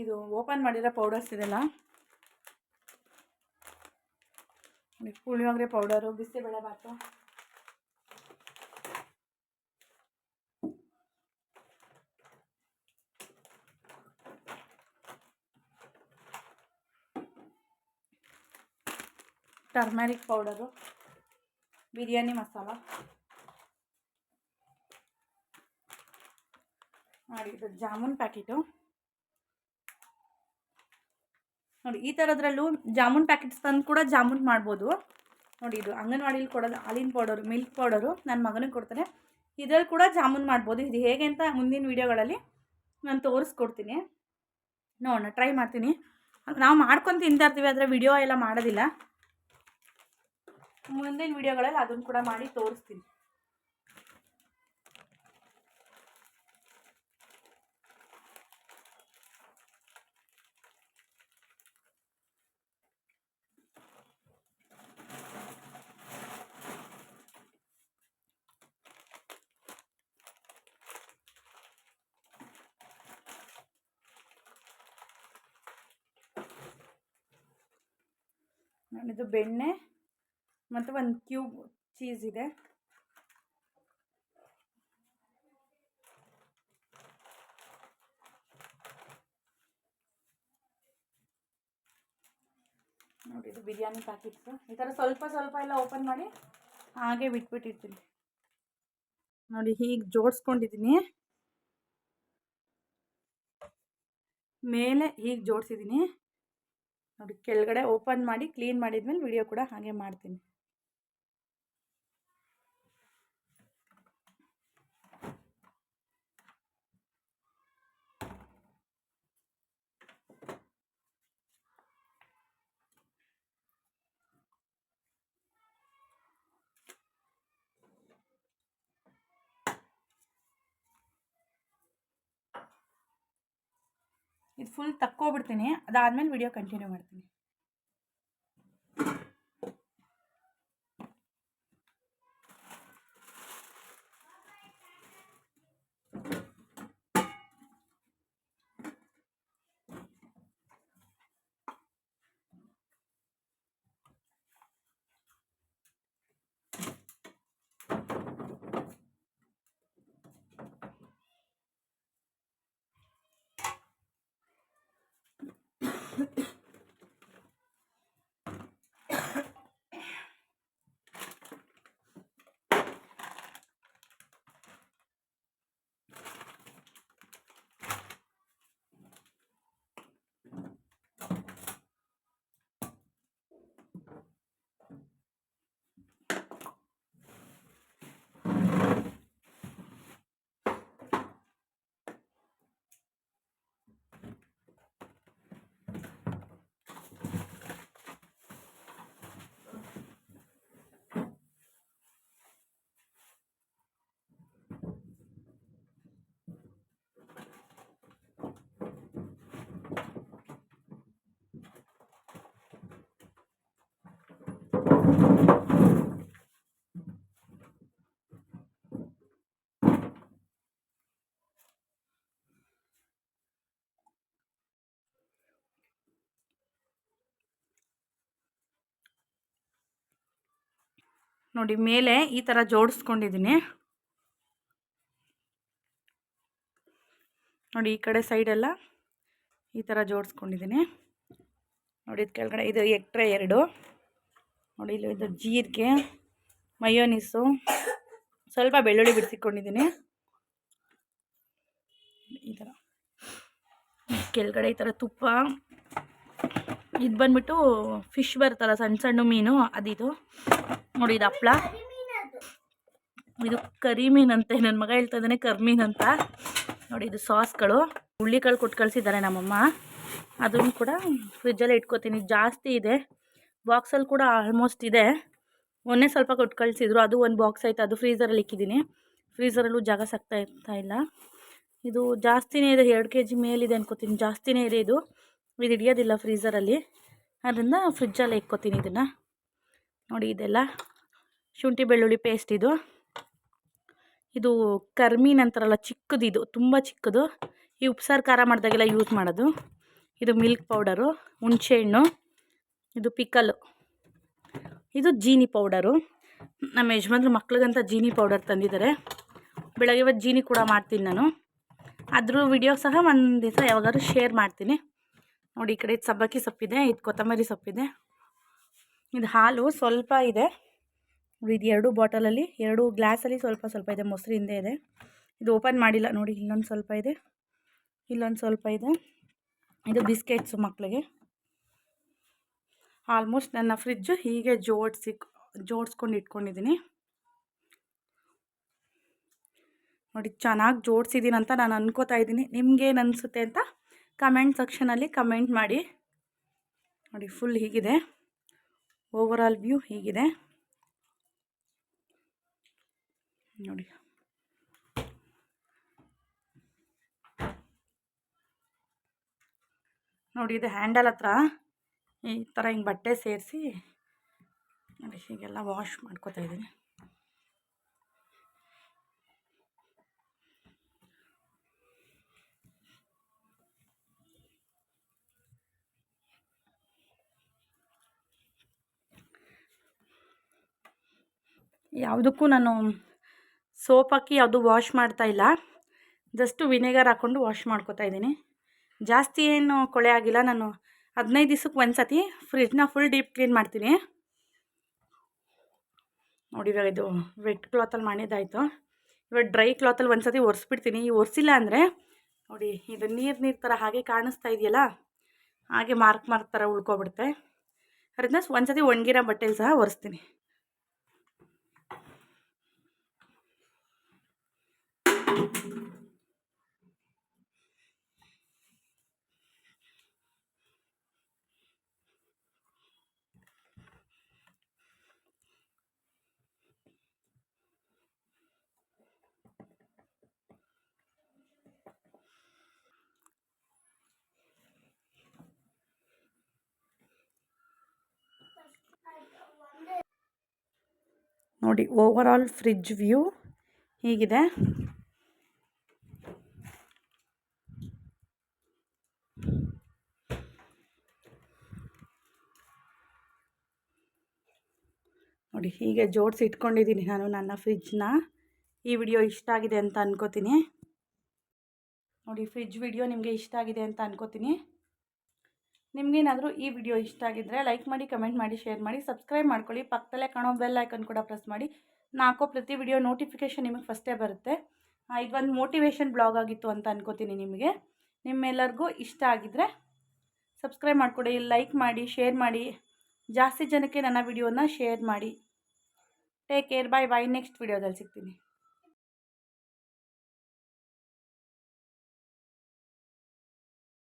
ಇದು ಓಪನ್ ಮಾಡಿರೋ ಪೌಡರ್ಸ್ ಇದೆಲ್ಲ. ಪುಳಿಯೋಗರೆ ಪೌಡರು, ಬಿಸಿಬೇಳೆ ಬಾತು, ಟರ್ಮರಿಕ್ ಪೌಡರು, ಬಿರಿಯಾನಿ ಮಸಾಲ. ನೋಡಿ, ಇದು ಜಾಮೂನ್ ಪ್ಯಾಕೆಟು. ನೋಡಿ, ಈ ಥರದ್ರಲ್ಲೂ ಜಾಮೂನ್ ಪ್ಯಾಕೆಟ್ಸ್ ತಂದು ಕೂಡ ಜಾಮೂನ್ ಮಾಡ್ಬೋದು. ನೋಡಿ, ಇದು ಅಂಗನವಾಡಿಲಿ ಕೊಡೋದು ಹಾಲಿನ ಪೌಡರು, ಮಿಲ್ಕ್ ಪೌಡರು, ನನ್ನ ಮಗನಿಗೆ ಕೊಡ್ತಾನೆ. ಇದರಲ್ಲಿ ಕೂಡ ಜಾಮೂನ್ ಮಾಡ್ಬೋದು. ಇದು ಹೇಗೆ ಅಂತ ಮುಂದಿನ ವೀಡಿಯೋಗಳಲ್ಲಿ ನಾನು ತೋರಿಸ್ಕೊಡ್ತೀನಿ. ನೋಡೋಣ, ಟ್ರೈ ಮಾಡ್ತೀನಿ. ನಾವು ಮಾಡ್ಕೊಂಡು ತಿಂತಾ ಇರ್ತೀವಿ, ಆದರೆ ವಿಡಿಯೋ ಎಲ್ಲ ಮಾಡೋದಿಲ್ಲ. ಮುಂದಿನ ವೀಡಿಯೋಗಳಲ್ಲಿ ಅದನ್ನು ಕೂಡ ಮಾಡಿ ತೋರಿಸ್ತೀನಿ. ನಾನಿದು ಬೆಣ್ಣೆ ಮತ್ತು ಒಂದು ಕ್ಯೂಬ್ ಚೀಸ್ ಇದೆ. ನೋಡಿ ಇದು ಬಿರಿಯಾನಿ ಪ್ಯಾಕೆಟ್ಸು. ಈ ಥರ ಸ್ವಲ್ಪ ಸ್ವಲ್ಪ ಎಲ್ಲ ಓಪನ್ ಮಾಡಿ ಹಾಗೆ ಬಿಟ್ಬಿಟ್ಟಿರ್ತೀನಿ. ನೋಡಿ ಹೀಗೆ ಜೋಡಿಸ್ಕೊಂಡಿದ್ದೀನಿ, ಮೇಲೆ ಹೀಗೆ ಜೋಡಿಸಿದ್ದೀನಿ. ನೋಡಿ ಕೆಳಗಡೆ ಓಪನ್ ಮಾಡಿ ಕ್ಲೀನ್ ಮಾಡಿದ್ಮೇಲೆ ವಿಡಿಯೋ ಕೂಡ ಹಾಗೆ ಮಾಡ್ತೀನಿ. ಇದು ಫುಲ್ ತಕ್ಕೋಬಿಡ್ತೀನಿ, ಅದಾದಮೇಲೆ ವಿಡಿಯೋ ಕಂಟಿನ್ಯೂ ಮಾಡ್ತೀನಿ. ನೋಡಿ ಮೇಲೆ ಈ ಥರ ಜೋಡಿಸ್ಕೊಂಡಿದ್ದೀನಿ. ನೋಡಿ ಈ ಕಡೆ ಸೈಡೆಲ್ಲ ಈ ಥರ ಜೋಡಿಸ್ಕೊಂಡಿದ್ದೀನಿ. ನೋಡಿ ಇದು ಕೆಳಗಡೆ ಇದು ಎಕ್ಟ್ರೆ 2. ನೋಡಿ ಇಲ್ಲಿ ಇದು ಜೀರಿಗೆ, ಮಯೋನೀಸು, ಸ್ವಲ್ಪ ಬೆಳ್ಳುಳ್ಳಿ ಬಿಡಿಸಿಕೊಂಡಿದ್ದೀನಿ. ಈ ಥರ ಕೆಳಗಡೆ ಈ ಥರ ತುಪ್ಪ, ಇದು ಬಂದ್ಬಿಟ್ಟು ಫಿಶ್ ಬರುತ್ತಲ್ಲ ಸಣ್ಣ ಸಣ್ಣ ಮೀನು, ಅದಿದು. ನೋಡಿ ಇದು ಹಪ್ಳ, ಇದು ಕರಿಮೀನು ಅಂತೆ, ನನ್ನ ಮಗ ಹೇಳ್ತಾ ಇದ್ದಾನೆ ಕರ್ಮೀನ್ ಅಂತ. ನೋಡಿ ಇದು ಸಾಸ್ಗಳು, ಹುಳ್ಳಿಕಾಳು ಕೊಟ್ಟು ಕಳಿಸಿದ್ದಾರೆ ನಮ್ಮಮ್ಮ, ಅದನ್ನು ಕೂಡ ಫ್ರಿಜ್ಜಲ್ಲೇ ಇಟ್ಕೋತೀನಿ. ಜಾಸ್ತಿ ಇದೆ, ಬಾಕ್ಸಲ್ಲಿ ಕೂಡ ಆಲ್ಮೋಸ್ಟ್ ಇದೆ. ಮೊನ್ನೆ ಸ್ವಲ್ಪ ಕೊಟ್ಟು ಕಳಿಸಿದ್ರು, ಅದು ಒಂದು ಬಾಕ್ಸ್ ಆಯಿತು, ಅದು ಫ್ರೀಝರಲ್ಲಿ ಇಕ್ಕಿದ್ದೀನಿ. ಫ್ರೀಝರಲ್ಲೂ ಜಾಗ ಸಾಕ್ತಾ ಇಲ್ಲ. ಇದು ಜಾಸ್ತಿನೇ ಇದೆ, 2 kg ಮೇಲಿದೆ ಅನ್ಕೋತೀನಿ, ಜಾಸ್ತಿನೇ ಇದೆ ಇದು. ಇದು ಹಿಡಿಯೋದಿಲ್ಲ ಫ್ರೀಝರಲ್ಲಿ, ಅದರಿಂದ ಫ್ರಿಜ್ಜಲ್ಲೇ ಇಕ್ಕೋತೀನಿ ಇದನ್ನು. ನೋಡಿ ಇದೆಲ್ಲ ಶುಂಠಿ ಬೆಳ್ಳುಳ್ಳಿ ಪೇಸ್ಟ್. ಇದು ಕರ್ಮೀನ್ ಅಂತಾರಲ್ಲ, ಚಿಕ್ಕದು, ಇದು ತುಂಬ ಚಿಕ್ಕದು. ಈ ಉಪ್ಸಾರು ಖಾರ ಮಾಡಿದಾಗೆಲ್ಲ ಯೂಸ್ ಮಾಡೋದು. ಇದು ಮಿಲ್ಕ್ ಪೌಡರು, ಹುಣಸೆಹಣ್ಣು, ಇದು ಪಿಕಲ್ಲು, ಇದು ಜೀನಿ ಪೌಡರು. ನಮ್ಮ ಯಜಮಾನ್ರು ಮಕ್ಳಿಗಂತ ಜೀನಿ ಪೌಡರ್ ತಂದಿದ್ದಾರೆ. ಬೆಳಗ್ಗೆ ಇವತ್ತು ಜೀನಿ ಕೂಡ ಮಾಡ್ತೀನಿ ನಾನು, ಅದ್ರ ವಿಡಿಯೋ ಸಹ ಒಂದು ದಿವಸ ಯಾವಾಗಾದ್ರೂ ಶೇರ್ ಮಾಡ್ತೀನಿ. ನೋಡಿ ಈ ಕಡೆ ಇದು ಸಬ್ಬಕ್ಕಿ ಸೊಪ್ಪಿದೆ, ಇದು ಕೊತ್ತಂಬರಿ ಸೊಪ್ಪಿದೆ. ಇದು ಹಾಲು ಸ್ವಲ್ಪ ಇದೆ. ಇದು 2 ಬಾಟಲಲ್ಲಿ 2 ಗ್ಲಾಸಲ್ಲಿ ಸ್ವಲ್ಪ ಸ್ವಲ್ಪ ಇದೆ, ಮೊಸರು ಹಿಂದೆ ಇದೆ. ಇದು ಓಪನ್ ಮಾಡಿಲ್ಲ. ನೋಡಿ ಇಲ್ಲೊಂದು ಸ್ವಲ್ಪ ಇದೆ, ಇಲ್ಲೊಂದು ಸ್ವಲ್ಪ ಇದೆ. ಇದು ಬಿಸ್ಕೆಟ್ಸು ಮಕ್ಕಳಿಗೆ. ಆಲ್ಮೋಸ್ಟ್ ನನ್ನ ಫ್ರಿಜ್ಜು ಹೀಗೆ ಜೋಡಿಸ್ಕೊಂಡು ಇಟ್ಕೊಂಡಿದ್ದೀನಿ. ನೋಡಿ ಚೆನ್ನಾಗಿ ಜೋಡಿಸಿದ್ದೀನಿ ಅಂತ ನಾನು ಅನ್ಕೋತಾ ಇದ್ದೀನಿ. ನಿಮ್ಗೇನು ಅನಿಸುತ್ತೆ ಅಂತ ಕಮೆಂಟ್ ಸೆಕ್ಷನಲ್ಲಿ ಕಮೆಂಟ್ ಮಾಡಿ. ನೋಡಿ ಫುಲ್ ಹೀಗಿದೆ, ಓವರಾಲ್ ವ್ಯೂ ಹೀಗಿದೆ ನೋಡಿ. ನೋಡಿ ಇದು ಹ್ಯಾಂಡಲ್ ಹತ್ರ ಈ ಥರ ಹಿಂಗೆ ಬಟ್ಟೆ ಸೇರಿಸಿ ನೋಡಿ ಹೀಗೆಲ್ಲ ವಾಶ್ ಮಾಡ್ಕೋತಾ ಇದ್ದೀನಿ. ಯಾವುದಕ್ಕೂ ನಾನು ಸೋಪ್ ಹಾಕಿ ಯಾವುದು ವಾಶ್ ಮಾಡ್ತಾಯಿಲ್ಲ. ಜಸ್ಟು ವಿನೆಗರ್ ಹಾಕ್ಕೊಂಡು ವಾಶ್ ಮಾಡ್ಕೊತಾ ಇದ್ದೀನಿ. ಜಾಸ್ತಿ ಏನು ಕೊಳೆ ಆಗಿಲ್ಲ. ನಾನು 15 ದಿವಸಕ್ಕೆ ಒಂದು ಸತಿ ಫ್ರಿಡ್ಜ್ನ ಫುಲ್ ಡೀಪ್ ಕ್ಲೀನ್ ಮಾಡ್ತೀನಿ. ನೋಡಿ ಇವಾಗ ಇದು ವೆಟ್ ಕ್ಲಾತಲ್ಲಿ ಮಾಡಿದ್ದಾಯಿತು. ಇವಾಗ ಡ್ರೈ ಕ್ಲಾತಲ್ಲಿ ಒಂದು ಸತಿ ಒರೆಸ್ಬಿಡ್ತೀನಿ. ಒರೆಸಿಲ್ಲ ಅಂದರೆ ನೋಡಿ ಇದು ನೀರು ಥರ ಹಾಗೆ ಕಾಣಿಸ್ತಾ ಇದೆಯಲ್ಲ, ಹಾಗೆ ಮಾರ್ಕ್ ಥರ ಉಳ್ಕೊಬಿಡುತ್ತೆ. ಅದರಿಂದ ಒಂದು ಸತಿ ಒಣಗಿರೋ ಬಟ್ಟೆಲಿ ಸಹ ಒರೆಸ್ತೀನಿ. ನೋಡಿ ಓವರಾಲ್ ಫ್ರಿಡ್ಜ್ ವ್ಯೂ ಹೀಗಿದೆ. ನೋಡಿ ಹೀಗೆ ಜೋಡಿಸಿ ಇಟ್ಕೊಂಡಿದ್ದೀನಿ ನಾನು ನನ್ನ ಫ್ರಿಡ್ಜ್ನ. ಈ ವಿಡಿಯೋ ಇಷ್ಟ ಆಗಿದೆ ಅಂತ ಅನ್ಕೋತೀನಿ. ನೋಡಿ ಫ್ರಿಡ್ಜ್ ವಿಡಿಯೋ ನಿಮಗೆ ಇಷ್ಟ ಆಗಿದೆ ಅಂತ ಅನ್ಕೋತೀನಿ. ನಿಮಗೇನಾದರೂ ಈ ವಿಡಿಯೋ ಇಷ್ಟ ಆಗಿದ್ದರೆ ಲೈಕ್ ಮಾಡಿ, ಕಮೆಂಟ್ ಮಾಡಿ, ಶೇರ್ ಮಾಡಿ, ಸಬ್ಸ್ಕ್ರೈಬ್ ಮಾಡ್ಕೊಳ್ಳಿ. ಪಕ್ಕದಲ್ಲೇ ಕಾಣೋ ಬೆಲ್ ಐಕನ್ ಕೂಡ ಪ್ರೆಸ್ ಮಾಡಿ. ನಾಲ್ಕೋ ಪ್ರತಿ ವಿಡಿಯೋ ನೋಟಿಫಿಕೇಷನ್ ನಿಮಗೆ ಫಸ್ಟೇ ಬರುತ್ತೆ. ಇದೊಂದು ಮೋಟಿವೇಶನ್ ಬ್ಲಾಗ್ ಆಗಿತ್ತು ಅಂತ ಅನ್ಕೋತೀನಿ. ನಿಮ್ಮೆಲ್ಲರಿಗೂ ಇಷ್ಟ ಆಗಿದ್ದರೆ ಸಬ್ಸ್ಕ್ರೈಬ್ ಮಾಡಿಕೊಡಿ, ಲೈಕ್ ಮಾಡಿ, ಶೇರ್ ಮಾಡಿ, ಜಾಸ್ತಿ ಜನಕ್ಕೆ ನನ್ನ ವಿಡಿಯೋನ ಶೇರ್ ಮಾಡಿ. ಟೇಕ್ ಕೇರ್, ಬಾಯ್ ಬಾಯ್. ನೆಕ್ಸ್ಟ್ ವಿಡಿಯೋದಲ್ಲಿ ಸಿಗ್ತೀನಿ.